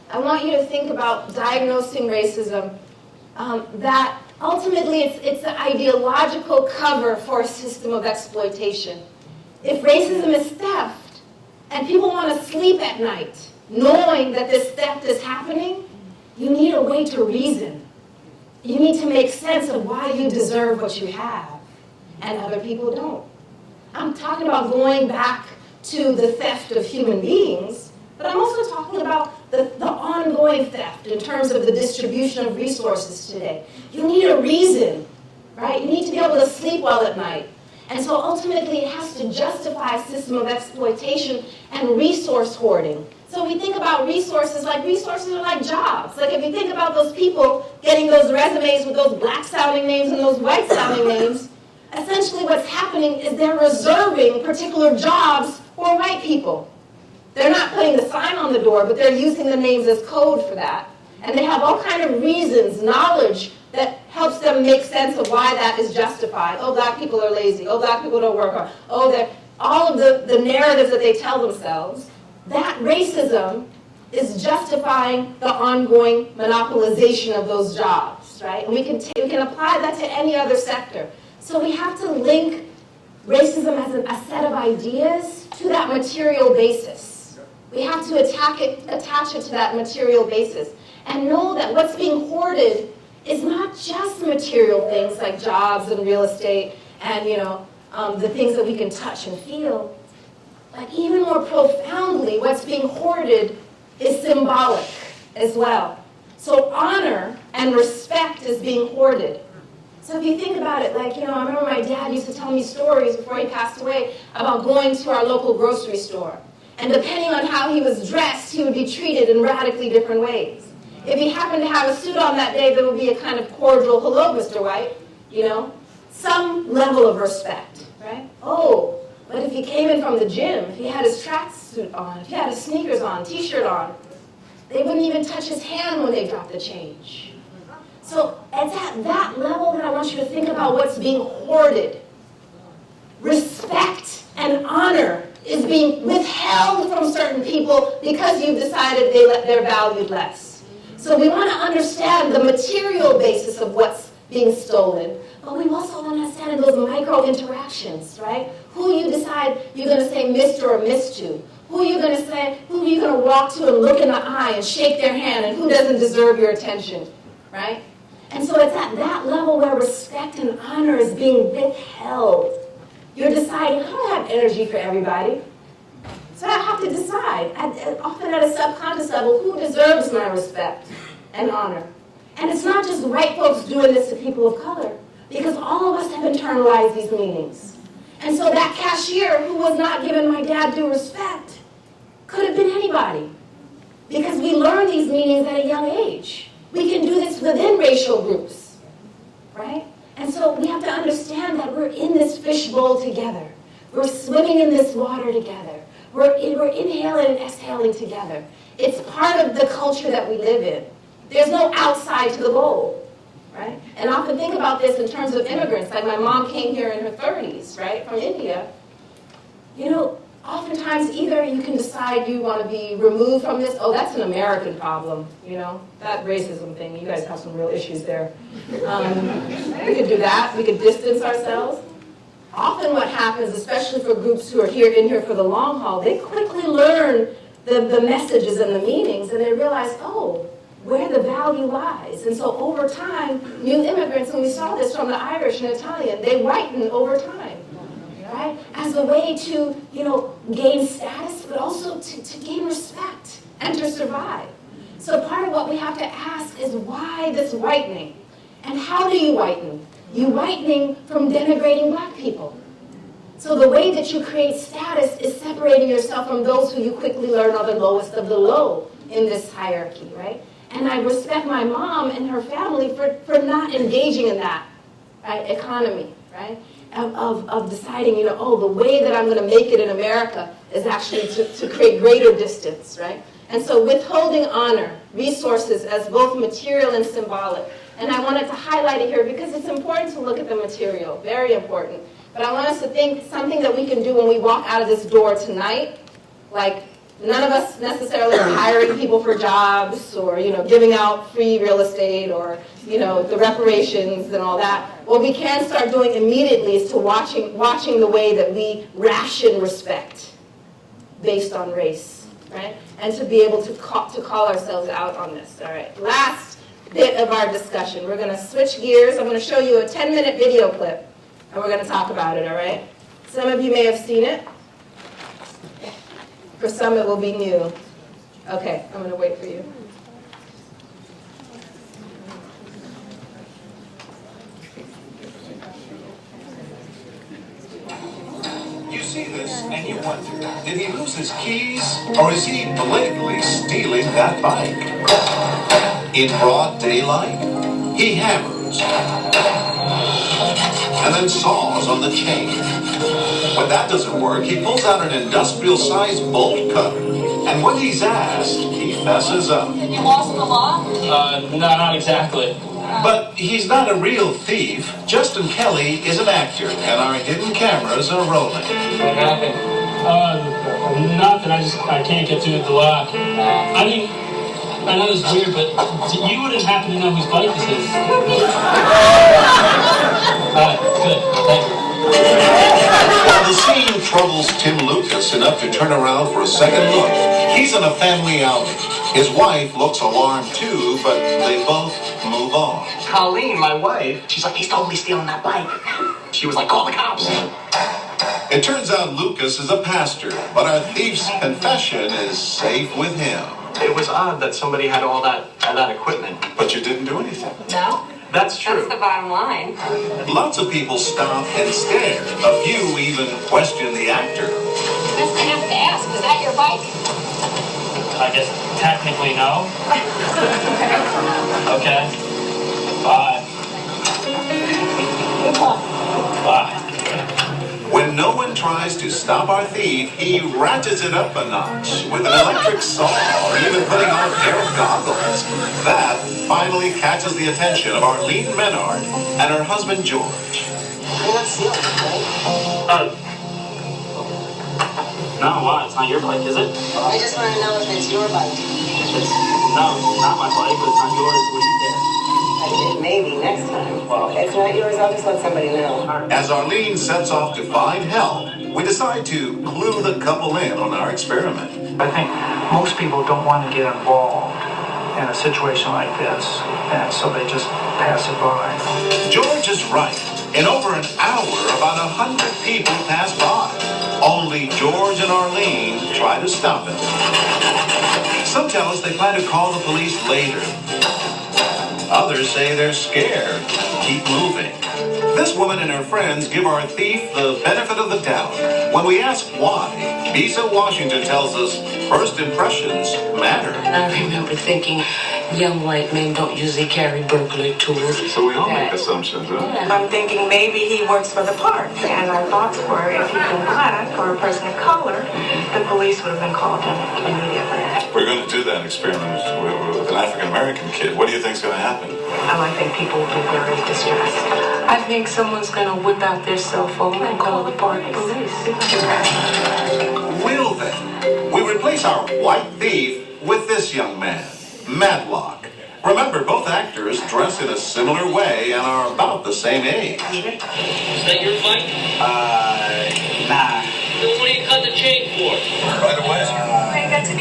I want you to think about diagnosing racism, that ultimately it's the ideological cover for a system of exploitation. If racism is theft, and people want to sleep at night knowing that this theft is happening, you need a way to reason. You need to make sense of why you deserve what you have and other people don't. I'm talking about going back to the theft of human beings, but I'm also talking about the ongoing theft in terms of the distribution of resources today. You need a reason, right? You need to be able to sleep well at night. And so ultimately it has to justify a system of exploitation and resource hoarding. So we think about resources are like jobs. Like if you think about those people getting those resumes with those black sounding names and those white sounding names, essentially what's happening is they're reserving particular jobs for white people. They're not putting the sign on the door, but they're using the names as code for that. And they have all kind of reasons, knowledge, that helps them make sense of why that is justified. Oh, black people are lazy. Oh, black people don't work hard. Oh, they're all of the narratives that they tell themselves. That racism is justifying the ongoing monopolization of those jobs, right? And we can apply that to any other sector. So we have to link racism as a set of ideas to that material basis. We have to attach it to that material basis and know that what's being hoarded is not just material things like jobs and real estate and the things that we can touch and feel. But even more profoundly, what's being hoarded is symbolic as well. So honor and respect is being hoarded. So if you think about it, I remember my dad used to tell me stories before he passed away about going to our local grocery store. And depending on how he was dressed, he would be treated in radically different ways. If he happened to have a suit on that day, there would be a kind of cordial, hello, Mr. White, some level of respect, right? Oh, but if he came in from the gym, if he had his tracksuit on, if he had his sneakers on, t-shirt on, they wouldn't even touch his hand when they dropped the change. So it's at that level that I want you to think about what's being hoarded. Respect and honor is being withheld from certain people because you've decided they're valued less. So we want to understand the material basis of what's being stolen, but we also want to understand those micro interactions, right? Who you decide you're going to say Mr. or Miss to. Who you're going to walk to and look in the eye and shake their hand, and who doesn't deserve your attention, right? And so it's at that level where respect and honor is being withheld. You're deciding, I don't have energy for everybody. So I have to decide, often at a subconscious level, who deserves my respect and honor. And it's not just white folks doing this to people of color, because all of us have internalized these meanings. And so that cashier who was not giving my dad due respect could have been anybody, because we learn these meanings at a young age. We can do this within racial groups, right? And so we have to understand that we're in this fishbowl together. We're swimming in this water together. We're inhaling and exhaling together. It's part of the culture that we live in. There's no outside to the bowl, right? And I often think about this in terms of immigrants. Like my mom came here in her 30s, right, from India. Oftentimes either you can decide you want to be removed from this. Oh, that's an American problem, that racism thing. You guys have some real issues there. We could do that. We could distance ourselves. Often what happens, especially for groups who are in here for the long haul, they quickly learn the messages and the meanings, and they realize, oh, where the value lies. And so over time, new immigrants, and we saw this from the Irish and Italian, they whiten over time, right? As a way to, gain status, but also to gain respect and to survive. So part of what we have to ask is why this whitening? And how do you whiten? You whitening from denigrating black people. So the way that you create status is separating yourself from those who you quickly learn are the lowest of the low in this hierarchy, right? And I respect my mom and her family for not engaging in that, right, economy, right? Of deciding, the way that I'm going to make it in America is actually to create greater distance, right? And so withholding honor, resources as both material and symbolic. And I wanted to highlight it here because it's important to look at the material, very important. But I want us to think something that we can do when we walk out of this door tonight, like none of us necessarily are hiring people for jobs or, giving out free real estate or, the reparations and all that. What we can start doing immediately is to watching the way that we ration respect based on race, right? And to be able to call ourselves out on this, all right? Last bit of our discussion. We're going to switch gears. I'm going to show you a 10-minute video clip, and we're going to talk about it, all right? Some of you may have seen it. For some, it will be new. Okay, I'm going to wait for you. You see this, and you wonder, did he lose his keys, or is he blatantly stealing that bike? In broad daylight, he hammers, and then saws on the chain. When that doesn't work, he pulls out an industrial-sized bolt cutter, and when he's asked, he messes up. You lost the law? No, not exactly. But he's not a real thief. Justin Kelly is an actor, and our hidden cameras are rolling. What happened? Nothing. I can't get through the lock. I mean, I know it's weird, but you wouldn't happen to know whose bike this is. Alright, good. Thank you. While the scene troubles Tim Lucas enough to turn around for a second look, he's in a family outing. His wife looks alarmed too, but they both move on. Colleen, my wife, she's like, he's totally stealing that bike. She was like, call the cops. It turns out Lucas is a pastor, but our thief's confession is safe with him. It was odd that somebody had all that equipment. But you didn't do anything. No. That's true. That's the bottom line. Lots of people stop and stare. A few even question the actor. Guess I have to ask, is that your bike? I guess technically no. Okay. Bye. Bye. When no one tries to stop our thief, he ratchets it up a notch with an electric saw or even putting on a pair of goggles. That finally catches the attention of Arlene Menard and her husband George. You're not stealing it, right? No, why? It's not your bike, is it? I just want to know if it's your bike. No, it's not my bike, but it's not yours. What do you care? Maybe next time. Well, if it's not yours, I'll just let somebody know. As Arlene sets off to find help, we decide to clue the couple in on our experiment. I think most people don't want to get involved in a situation like this, and so they just pass it by. George is right. In over an hour, about 100 people pass by. Only George and Arlene try to stop it. Some tell us they plan to call the police later. Others say they're scared. Keep moving. This woman and her friends give our thief the benefit of the doubt. When we ask why, Bisa Washington tells us first impressions matter. I remember thinking young white men don't usually carry burglary tools. So we all make assumptions, huh? Yeah. I'm thinking maybe he works for the park. And our thoughts were if he'd been black or a person of color, the police would have been called in immediately. We're going to do that experiment with an African-American kid. What do you think's going to happen? I think people will be very distressed. I think someone's going to whip out their cell phone and call the park police. Will they? We replace our white thief with this young man, Matlock. Remember, both actors dress in a similar way and are about the same age. Is that your bike? Nah. Then what do you cut the chain for? Right away.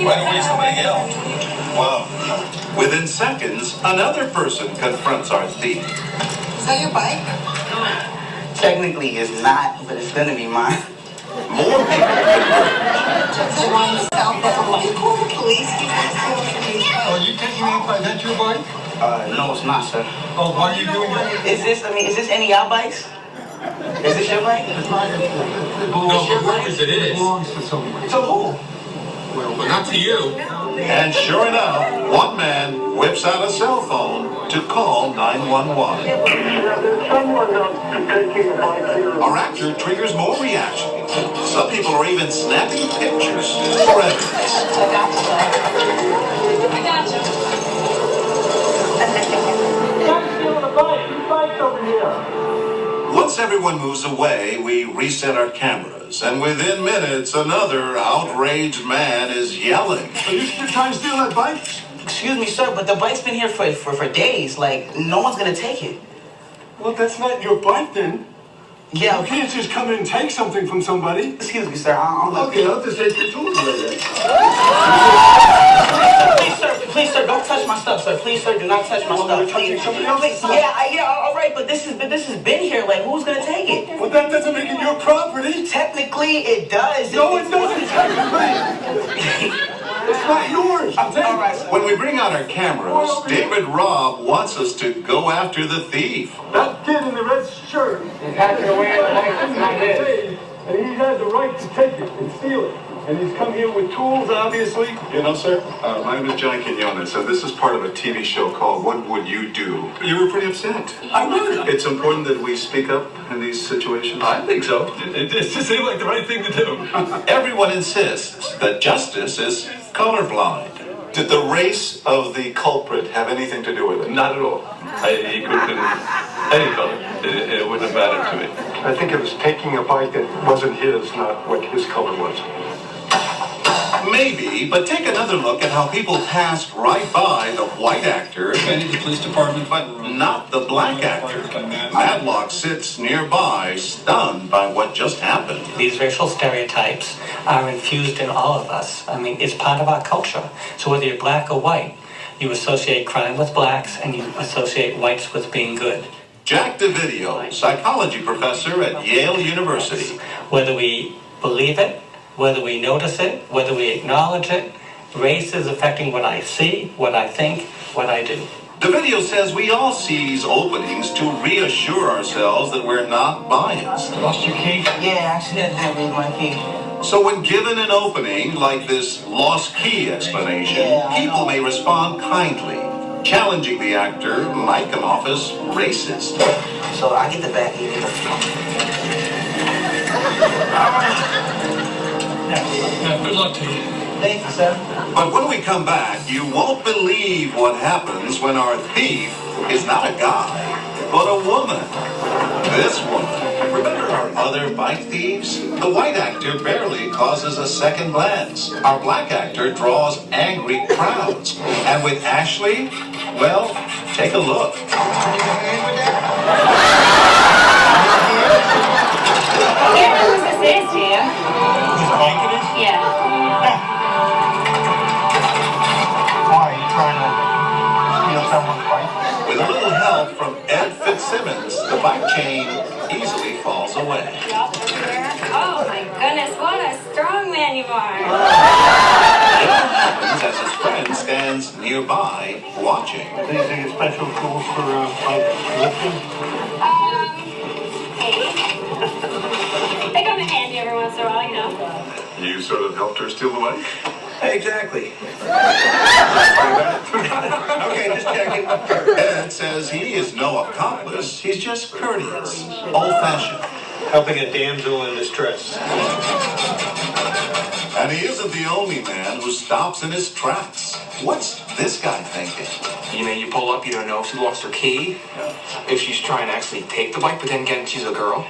Right away, somebody yelled. Well, within seconds, another person confronts our thief. Is that your bike? Technically it's not, but it's gonna be mine. More people converge. You call the police. Are you taking me by that your bike? No, it's not, sir. Oh, why are you doing that? Is this any of y'all bikes? Is this your bike? It belongs to someone. To who? Well, but not to you. And sure enough, one man whips out a cell phone to call 911. Our actor triggers more reaction. Some people are even snapping pictures for evidence. I got you. Once everyone moves away, we reset our cameras, and within minutes, another outraged man is yelling. Are you trying to steal that bike? Excuse me, sir, but the bike's been here for days. Like, no one's gonna take it. Well, that's not your bike then. Yeah. You can't just come in and take something from somebody. Excuse me, sir. I'll Okay, I'll just take your tools later. Please, sir, don't touch my stuff, sir. Please, sir, do not touch my stuff. Please. Please. Yeah, all right, but this has been here. Like, who's gonna take it? Well, that doesn't make it your property. Technically, it does. No, it doesn't. Technically, it's not yours. All right. When we bring out our cameras, David Robb wants us to go after the thief. That kid in the red shirt is hacking away at the light. It's not his. And he has the right to take it and steal it. And he's come here with tools, obviously. You know, sir, my name is John Quinones, and this is part of a TV show called What Would You Do? You were pretty upset. I would. It's important that we speak up in these situations. I think so. It just seemed like the right thing to do. Everyone insists that justice is colorblind. Did the race of the culprit have anything to do with it? Not at all. He could have been any color. It wouldn't have mattered to me. I think it was taking a bite that wasn't his, not what his color was. Maybe, but take another look at how people passed right by the white actor and the police department, but not the black actor. Madlock sits nearby, stunned by what just happened. These racial stereotypes are infused in all of us. I mean, it's part of our culture. So whether you're black or white, you associate crime with blacks and you associate whites with being good. Jack DeVideo, psychology professor at Yale University. Whether we believe it, whether we notice it, whether we acknowledge it, race is affecting what I see, what I think, what I do. DeVideo says we all seize openings to reassure ourselves that we're not biased. Lost your key? Yeah, accidentally leave my key. So when given an opening like this lost key explanation, people may respond kindly. Challenging the actor might come off as racist. So I get the back, you get the front. Yeah, good luck to you. Thank you, sir. But when we come back, you won't believe what happens when our thief is not a guy, but a woman. This woman. Remember our other bike thieves? The white actor barely causes a second glance. Our black actor draws angry crowds. And with Ashley, well, take a look. You know who this is, do you? Whose bike it is? Yeah. Why, are you trying to steal someone's bike? With a little help from Ed Fitzsimmons, the bike chain easily falls away. Oh my goodness, what a strong man you are. It all happens as his friend stands nearby, watching. These are your special tools for bike lifting? They come in handy every once in a while, you know. You sort of helped her steal the bike? Exactly. Okay, just checking. Ed says he is no accomplice. He's just courteous, old-fashioned. Helping a damsel in distress. And he isn't the only man who stops in his tracks. What's this guy thinking? You know, you pull up, you don't know if she lost her key, if she's trying to actually take the bike, but then again, she's a girl.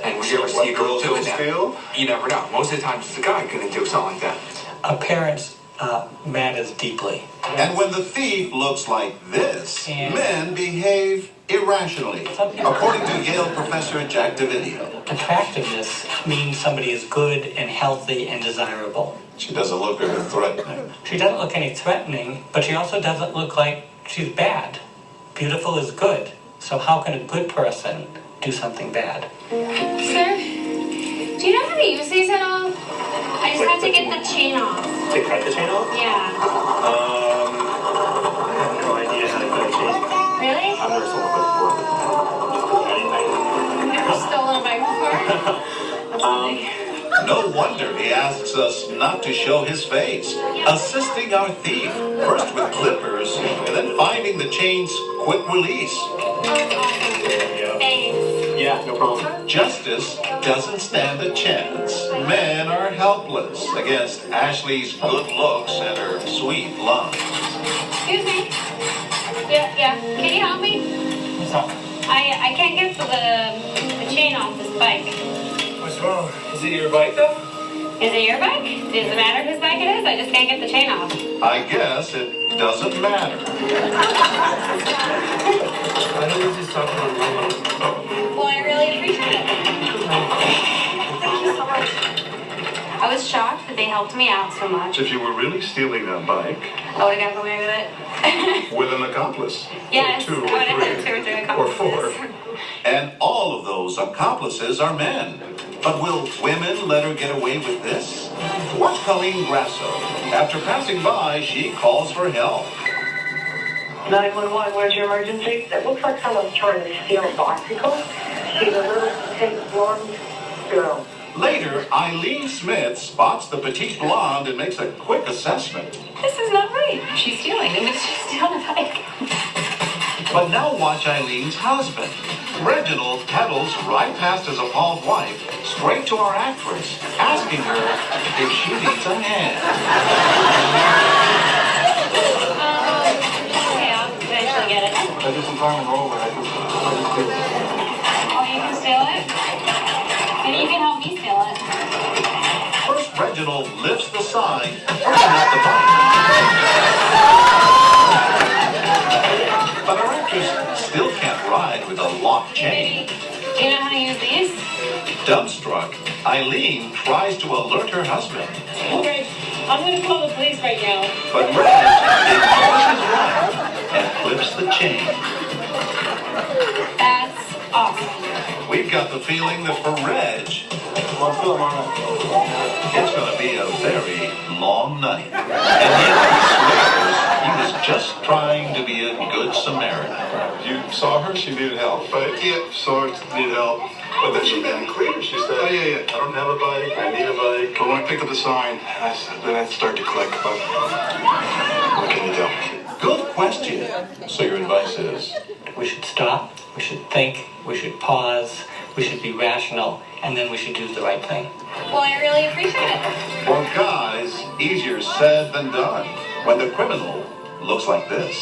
And would you ever see a girl doing that? You never know. Most of the time, it's a guy going to do something like that. Appearance matters deeply. And when the thief looks like this, men behave irrationally, according to Yale professor Jack DeVideo. Attractiveness means somebody is good and healthy and desirable. She doesn't look very threatening. She doesn't look any threatening, but she also doesn't look like she's bad. Beautiful is good. So how can a good person do something bad? Sir, do you know how to use these at all? I just have to get the chain off. To cut the chain off? Yeah. I have no idea how to cut a chain. Really? I've never sold a bike before. Never stolen a bike before? That's funny. No wonder he asks us not to show his face, assisting our thief, first with clippers, and then finding the chain's quick release. Thanks. Yeah, no problem. Justice doesn't stand a chance. Men are helpless against Ashley's good looks and her sweet love. Excuse me. Yeah. Can you help me? What's up? I can't get the chain off this bike. What's wrong? Is it your bike, though? Is it your bike? Does it matter whose bike it is? I just can't get the chain off. I guess it doesn't matter. Well, I really appreciate it. Thank you so much. I was shocked that they helped me out so much. If you were really stealing that bike I would have got away with it. with an accomplice, Yes, or two, I would have had or 2 or 3 three, or accomplices. 4. And all of those accomplices are men. But will women let her get away with this? Watch Colleen Grasso. After passing by, she calls for help. 911, where's your emergency? It looks like someone's trying to steal a bicycle. She's a little petite blonde girl. Later, Eileen Smith spots the petite blonde and makes a quick assessment. This is not right. She's stealing. And she's stealing a bike. But now watch Eileen's husband. Reginald pedals right past his appalled wife, straight to our actress, asking her if she needs a hand. Okay, I'll eventually get it. I did some time and roll, but I just Oh, you can steal it? Maybe you can help me steal it. First, Reginald lifts the sign, pushing out the bike. But our actress still can't ride with a locked chain. Do you know how to use these? Dumbstruck, Eileen tries to alert her husband. Greg, I'm going to call the police right now. But Reg ignores his wife and flips the chain. That's awesome. We've got the feeling that for Reg, it's going to be a very long night. And yet he swears he was just trying to be a good Samaritan. You saw her, she needed help. But yeah, saw her, needed help. But then she made it clear. She said, oh yeah, I don't have a bike, I need a bike. But when I picked up the sign, then it started to click. But what can you do? Good question. So your advice is? We should stop, we should think, we should pause, we should be rational, and then we should do the right thing. Well, I really appreciate it. For guys, easier said than done when the criminal looks like this.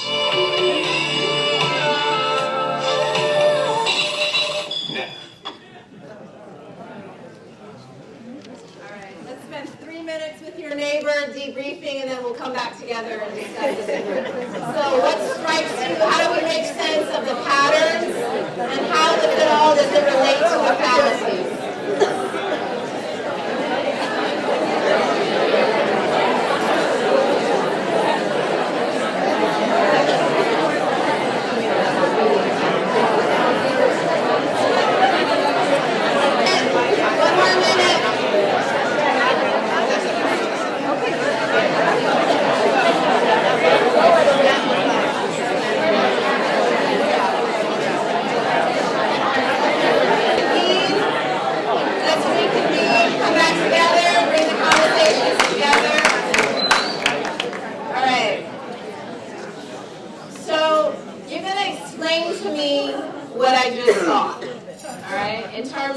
Let's spend 3 minutes with your neighbor debriefing, and then we'll come back together and discuss this. So what strikes you? How do we make sense of the patterns? And how, if at all, does it relate to the fallacies?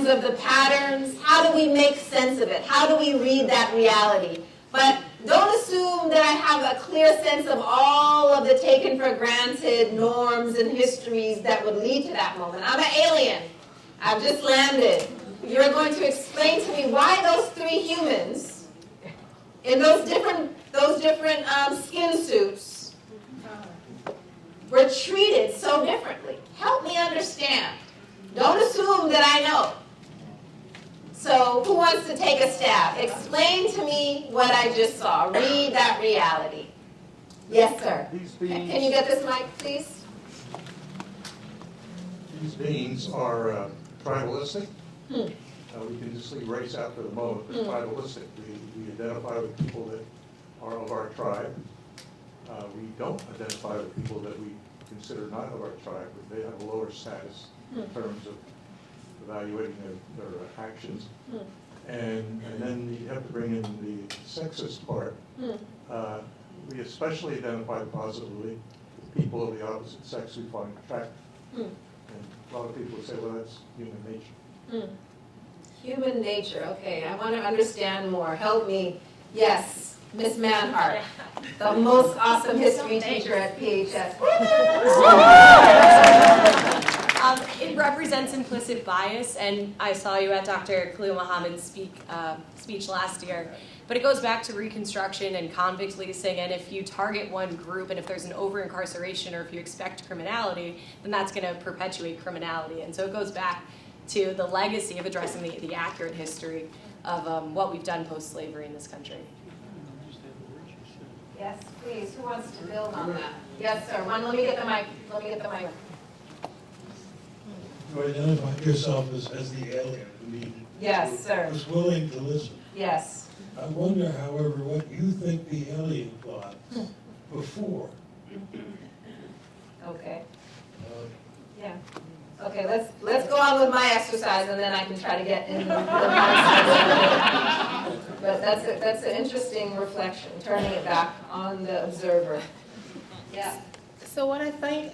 Of the patterns, how do we make sense of it? How do we read that reality? But don't assume that I have a clear sense of all of the taken for granted norms and histories that would lead to that moment. I'm an alien. I've just landed. You're going to explain to me why those 3 humans in those different skin suits were treated so differently. Help me understand. Don't assume that I know. So who wants to take a stab? Explain to me what I just saw. Read that reality. Yes, sir. Can you get this mic, please? These beings are tribalistic. We can just leave race out for the moment, but tribalistic. We identify with people that are of our tribe. We don't identify with people that we consider not of our tribe, but they have a lower status in terms of evaluating their actions. And then you have to bring in the sexist part. We especially identify positively with people of the opposite sex we find attractive. And a lot of people would say, well, that's human nature. Human nature, okay. I want to understand more. Help me. Yes, Miss Manhart, the most awesome history teacher at PHS. In represents implicit bias, and I saw you at Dr. Khalil Muhammad's speech last year. But it goes back to Reconstruction and convict leasing, and if you target one group and if there's an over-incarceration or if you expect criminality, then that's going to perpetuate criminality. And so it goes back to the legacy of addressing the accurate history of what we've done post-slavery in this country. Yes, please. Who wants to build on that? Yes, sir. Let me get the mic. You identify yourself as the alien who needed. Yes, sir. Was willing to listen. Yes. I wonder, however, what you think the alien thought before. Okay. Yeah. Okay, let's go on with my exercise, and then I can try to get in the mindset. But that's an interesting reflection, turning it back on the observer. Yeah. So what I think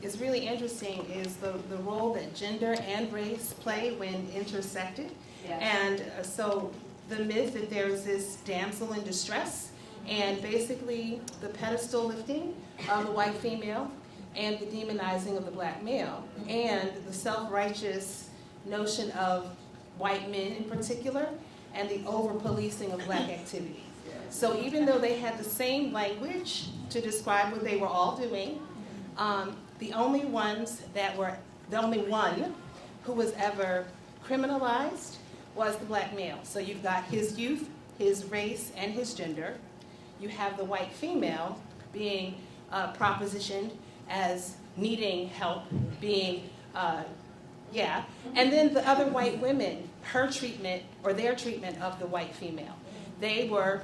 is really interesting is the role that gender and race play when intersected. Yes. And so the myth that there's this damsel in distress, and basically the pedestal lifting of the white female, and the demonizing of the black male, and the self-righteous notion of white men in particular, and the over-policing of black activity. So even though they had the same language to describe what they were all doing, the only one who was ever criminalized was the black male. So you've got his youth, his race, and his gender. You have the white female being propositioned as needing help, being, and then the other white women, her treatment or their treatment of the white female. They were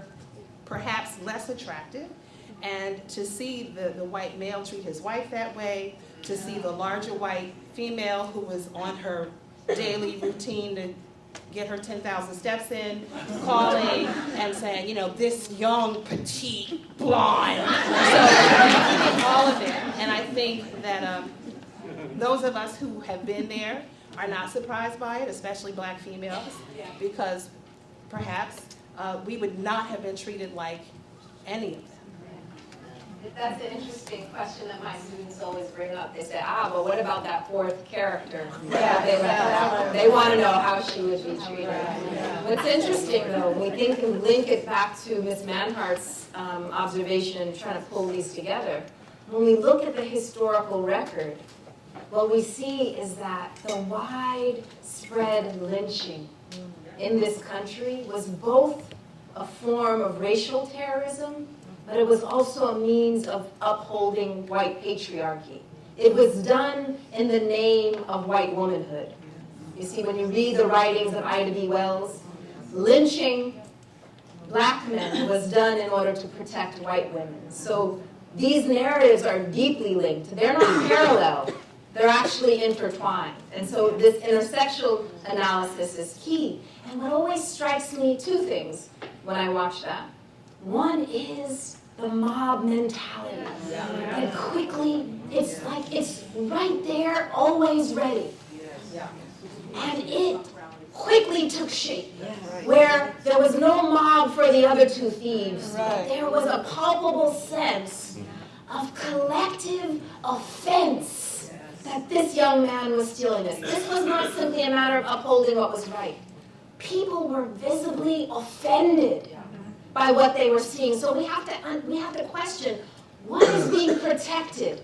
perhaps less attractive, and to see the white male treat his wife that way, to see the larger white female who was on her daily routine to get her 10,000 steps in, calling and saying, you know, this young, petite, blonde. So all of it. And I think that those of us who have been there are not surprised by it, especially black females, because perhaps we would not have been treated like any of them. That's an interesting question that my students always bring up. They say, but what about that fourth character? They want to know how she would be treated. What's interesting, though, when we think and link it back to Ms. Manhart's observation, trying to pull these together, when we look at the historical record, what we see is that the widespread lynching in this country was both a form of racial terrorism, but it was also a means of upholding white patriarchy. It was done in the name of white womanhood. You see, when you read the writings of Ida B. Wells, lynching black men was done in order to protect white women. So these narratives are deeply linked. They're not parallel. They're actually intertwined. And so this intersectional analysis is key. And what always strikes me, two things when I watch that. One is the mob mentality. And quickly, it's like it's right there, always ready. And it quickly took shape, where there was no mob for the other two thieves. But there was a palpable sense of collective offense that this young man was stealing this. This was not simply a matter of upholding what was right. People were visibly offended by what they were seeing. So we have to question, what is being protected?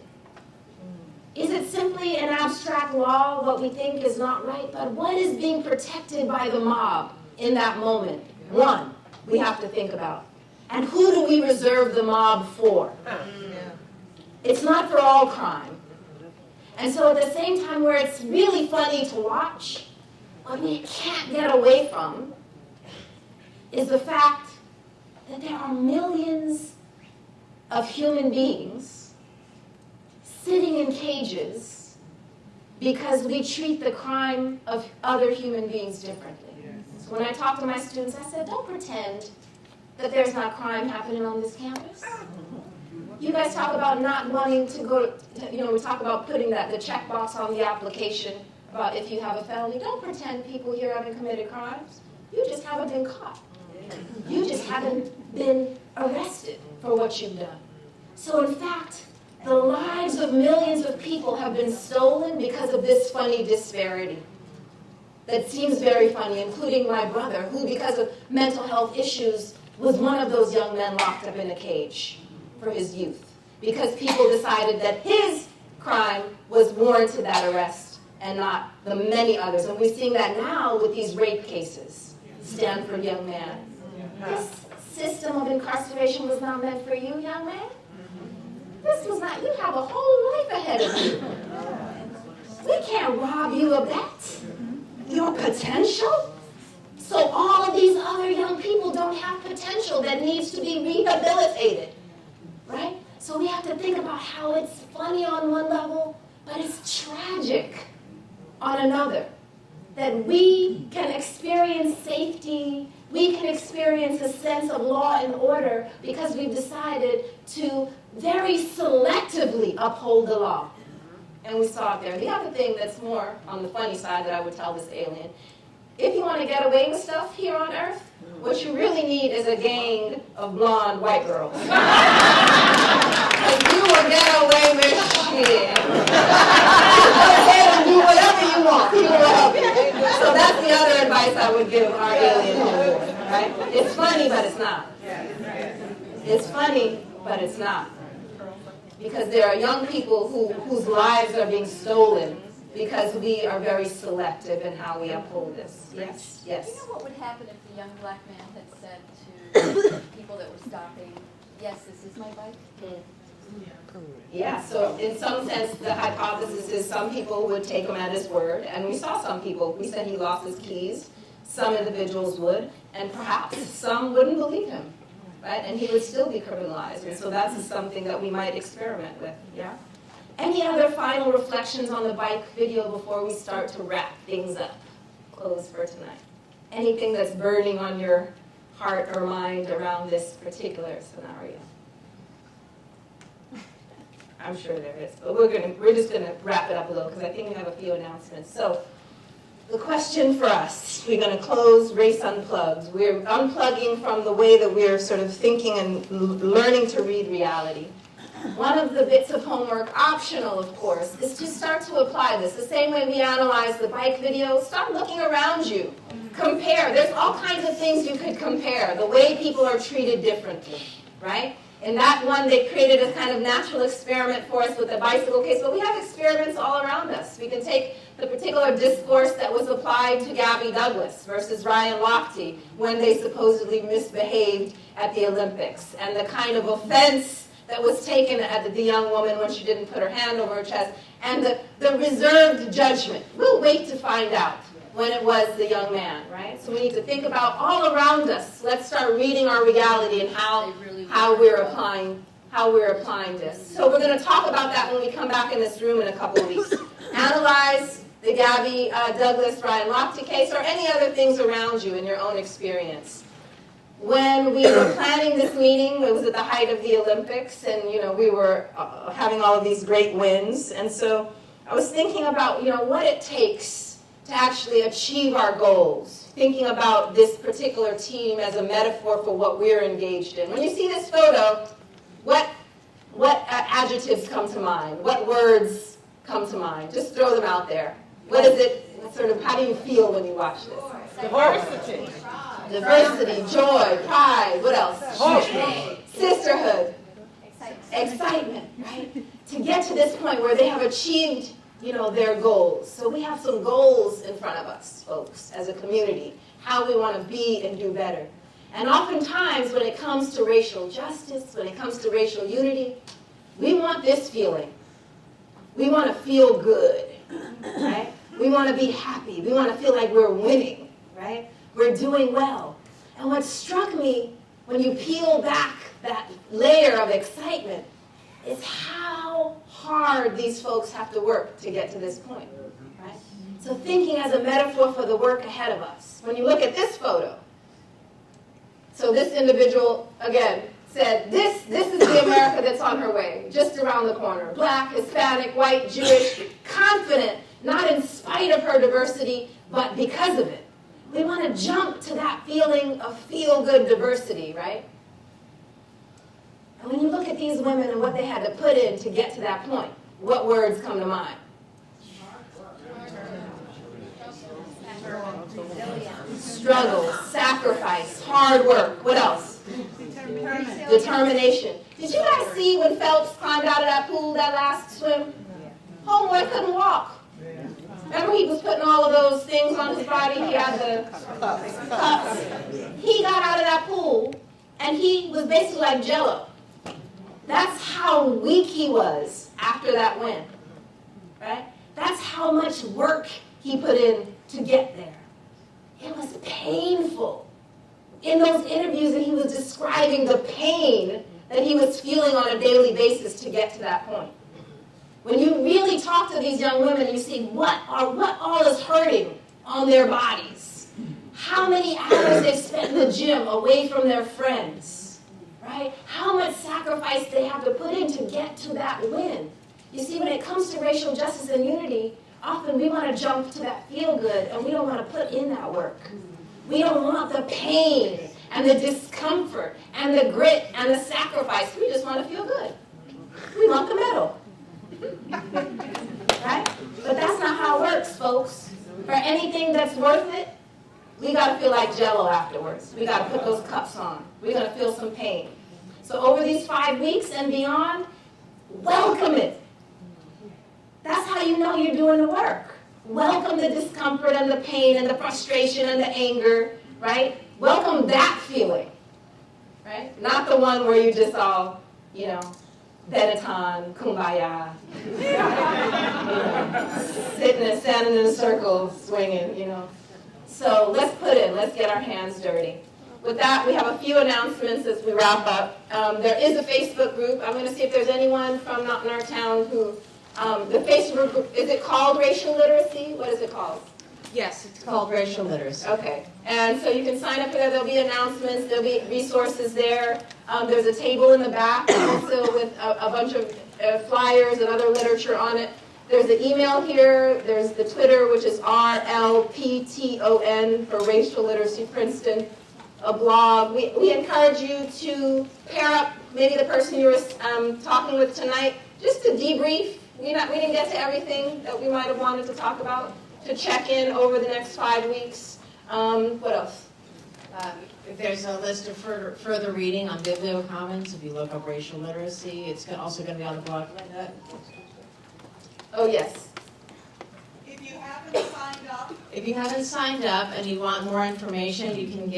Is it simply an abstract law, what we think is not right? But what is being protected by the mob in that moment? One, we have to think about. And who do we reserve the mob for? It's not for all crime. And so at the same time where it's really funny to watch, what we can't get away from is the fact that there are millions of human beings sitting in cages because we treat the crime of other human beings differently. So when I talk to my students, I said, don't pretend that there's not crime happening on this campus. You guys talk about not wanting to go, we talk about putting the checkbox on the application about if you have a felony. Don't pretend people here haven't committed crimes. You just haven't been caught. You just haven't been arrested for what you've done. So in fact, the lives of of millions of people have been stolen because of this funny disparity that seems very funny, including my brother, who, because of mental health issues, was one of those young men locked up in a cage for his youth, because people decided that his crime was warranted that arrest and not the many others. And we're seeing that now with these rape cases. Stanford young man. This system of incarceration was not meant for you, young man. This was not, you have a whole life ahead of you. We can't rob you of that. Your potential. So all of these other young people don't have potential that needs to be rehabilitated, right? So we have to think about how it's funny on one level, but it's tragic on another. That we can experience safety, we can experience a sense of law and order because we've decided to very selectively uphold the law. And we saw it there. The other thing that's more on the funny side that I would tell this alien, if you want to get away with stuff here on Earth, what you really need is a gang of blonde white girls. And you will get away with shit. Go ahead and do whatever you want. You will help you. So that's the other advice I would give our alien homeboy, right? It's funny, but it's not. It's funny, but it's not. Because there are young people whose lives are being stolen because we are very selective in how we uphold this. Yes, yes. Do you know what would happen if the young black man had said to people that were stopping, yes, this is my bike? Yeah, so in some sense, the hypothesis is some people would take him at his word, and we saw some people. We said he lost his keys. Some individuals would, and perhaps some wouldn't believe him, right? And he would still be criminalized, and so that's something that we might experiment with, yeah? Any other final reflections on the bike video before we start to wrap things up? Close for tonight. Anything that's burning on your heart or mind around this particular scenario? I'm sure there is, but we're just gonna wrap it up a little because I think we have a few announcements. So the question for us, we're gonna close Race Unplugged. We're unplugging from the way that we're sort of thinking and learning to read reality. One of the bits of homework, optional of course, is to start to apply this. The same way we analyze the bike video, start looking around you. Compare. There's all kinds of things you could compare. The way people are treated differently, right? In that one, they created a kind of natural experiment for us with the bicycle case, but we have experiments all around us. We can take the particular discourse that was applied to Gabby Douglas versus Ryan Lochte when they supposedly misbehaved at the Olympics, and the kind of offense that was taken at the young woman when she didn't put her hand over her chest, and the reserved judgment. We'll wait to find out when it was the young man, right? So we need to think about all around us. Let's start reading our reality and how we're applying this. So we're going to talk about that when we come back in this room in a couple of weeks. Analyze the Gabby Douglas, Ryan Lochte case, or any other things around you in your own experience. When we were planning this meeting, it was at the height of the Olympics, and we were having all of these great wins. And so I was thinking about what it takes to actually achieve our goals, thinking about this particular team as a metaphor for what we're engaged in. When you see this photo, what adjectives come to mind? What words come to mind? Just throw them out there. What is it, how do you feel when you watch this? Diversity. Diversity, joy, pride, what else? Sisterhood. Excitement, right? To get to this point where they have achieved their goals. So we have some goals in front of us, folks, as a community, how we want to be and do better. And oftentimes, when it comes to racial justice, when it comes to racial unity, we want this feeling. We want to feel good, right? We want to be happy. We want to feel like we're winning, right? We're doing well. And what struck me when you peel back that layer of excitement is how hard these folks have to work to get to this point, right? So thinking as a metaphor for the work ahead of us. When you look at this photo, so this individual, again, said, this is the America that's on her way, just around the corner. Black, Hispanic, white, Jewish, confident, not in spite of her diversity, but because of it. We want to jump to that feeling of feel-good diversity, right? And when you look at these women and what they had to put in to get to that point, what words come to mind? Struggle, sacrifice, hard work. What else? Determination. Did you guys see when Phelps climbed out of that pool that last swim? Homeboy couldn't walk. Remember he was putting all of those things on his body? He had the cups. He got out of that pool, and he was basically like Jello. That's how weak he was after that win. Right? That's how much work he put in to get there. It was painful. In those interviews that he was describing the pain that he was feeling on a daily basis to get to that point. When you really talk to these young women, you see what all is hurting on their bodies. How many hours they've spent in the gym away from their friends, right? How much sacrifice they have to put in to get to that win. You see, when it comes to racial justice and unity, often we want to jump to that feel good, and we don't want to put in that work. We don't want the pain and the discomfort and the grit and the sacrifice. We just want to feel good. We want the medal. Right? But that's not how it works, folks. For anything that's worth it, we got to feel like Jello afterwards. We got to put those cups on. We're going to feel some pain. So over these 5 weeks and beyond, welcome it. That's how you know you're doing the work. Welcome the discomfort and the pain and the frustration and the anger, right? Welcome that feeling, right? Not the one where you just all, Benetton, kumbaya, sitting and standing in a circle, swinging, So let's get our hands dirty. With that, we have a few announcements as we wrap up. There is a Facebook group. I'm going to see if there's anyone from not in our town who, the Facebook group, is it called Racial Literacy? What is it called? Yes, it's called Racial Literacy. Okay, and so you can sign up for that. There'll be announcements, there'll be resources there. There's a table in the back also with a bunch of flyers and other literature on it. There's the email here, there's the Twitter, which is RLPTON for Racial Literacy Princeton, a blog. We encourage you to pair up maybe the person you were talking with tonight, just to debrief. We didn't get to everything that we might have wanted to talk about, to check in over the next 5 weeks. What else? There's a list of further reading on bibliocommons. If you look up racial literacy, it's also going to be on the blog. Oh, yes. If you haven't signed up and you want more information, you can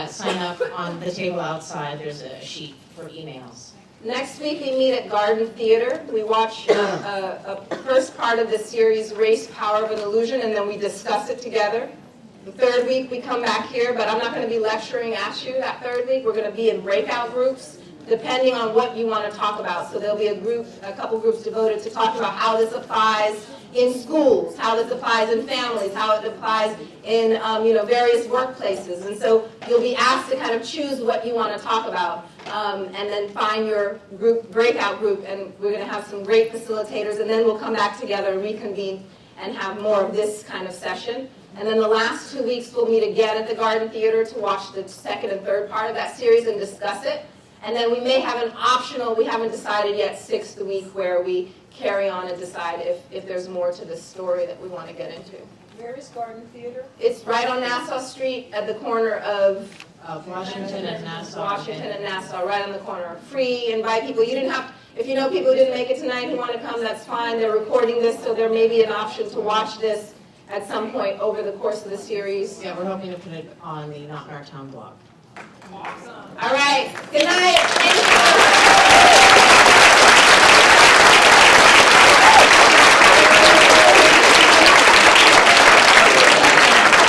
sign up on the table outside. There's a sheet for emails. Next week we meet at Garden Theater. We watch a first part of the series, Race, Power of an Illusion, and then we discuss it together. The third week we come back here, but I'm not going to be lecturing at you that third week. We're going to be in breakout groups, depending on what you want to talk about. So there'll be a couple groups devoted to talk about how this applies in schools, how this applies in families, how it applies in various workplaces. And so you'll be asked to kind of choose what you want to talk about. And then find your breakout group, and we're going to have some great facilitators, and then we'll come back together and reconvene and have more of this kind of session. And then the last 2 weeks we'll meet again at the Garden Theater to watch the second and third part of that series and discuss it. And then we may have an optional, we haven't decided yet, sixth week where we carry on and decide if there's more to this story that we want to get into. Where is Garden Theater? It's right on Nassau Street at the corner of Washington and Nassau. Washington and Nassau, right on the corner. Free, invite people. You didn't have, if you know people who didn't make it tonight who want to come, that's fine. They're recording this, so there may be an option to watch this at some point over the course of the series. Yeah, we're hoping to put it on the Not in Our Town blog. Awesome. All right. Good night. Thank you.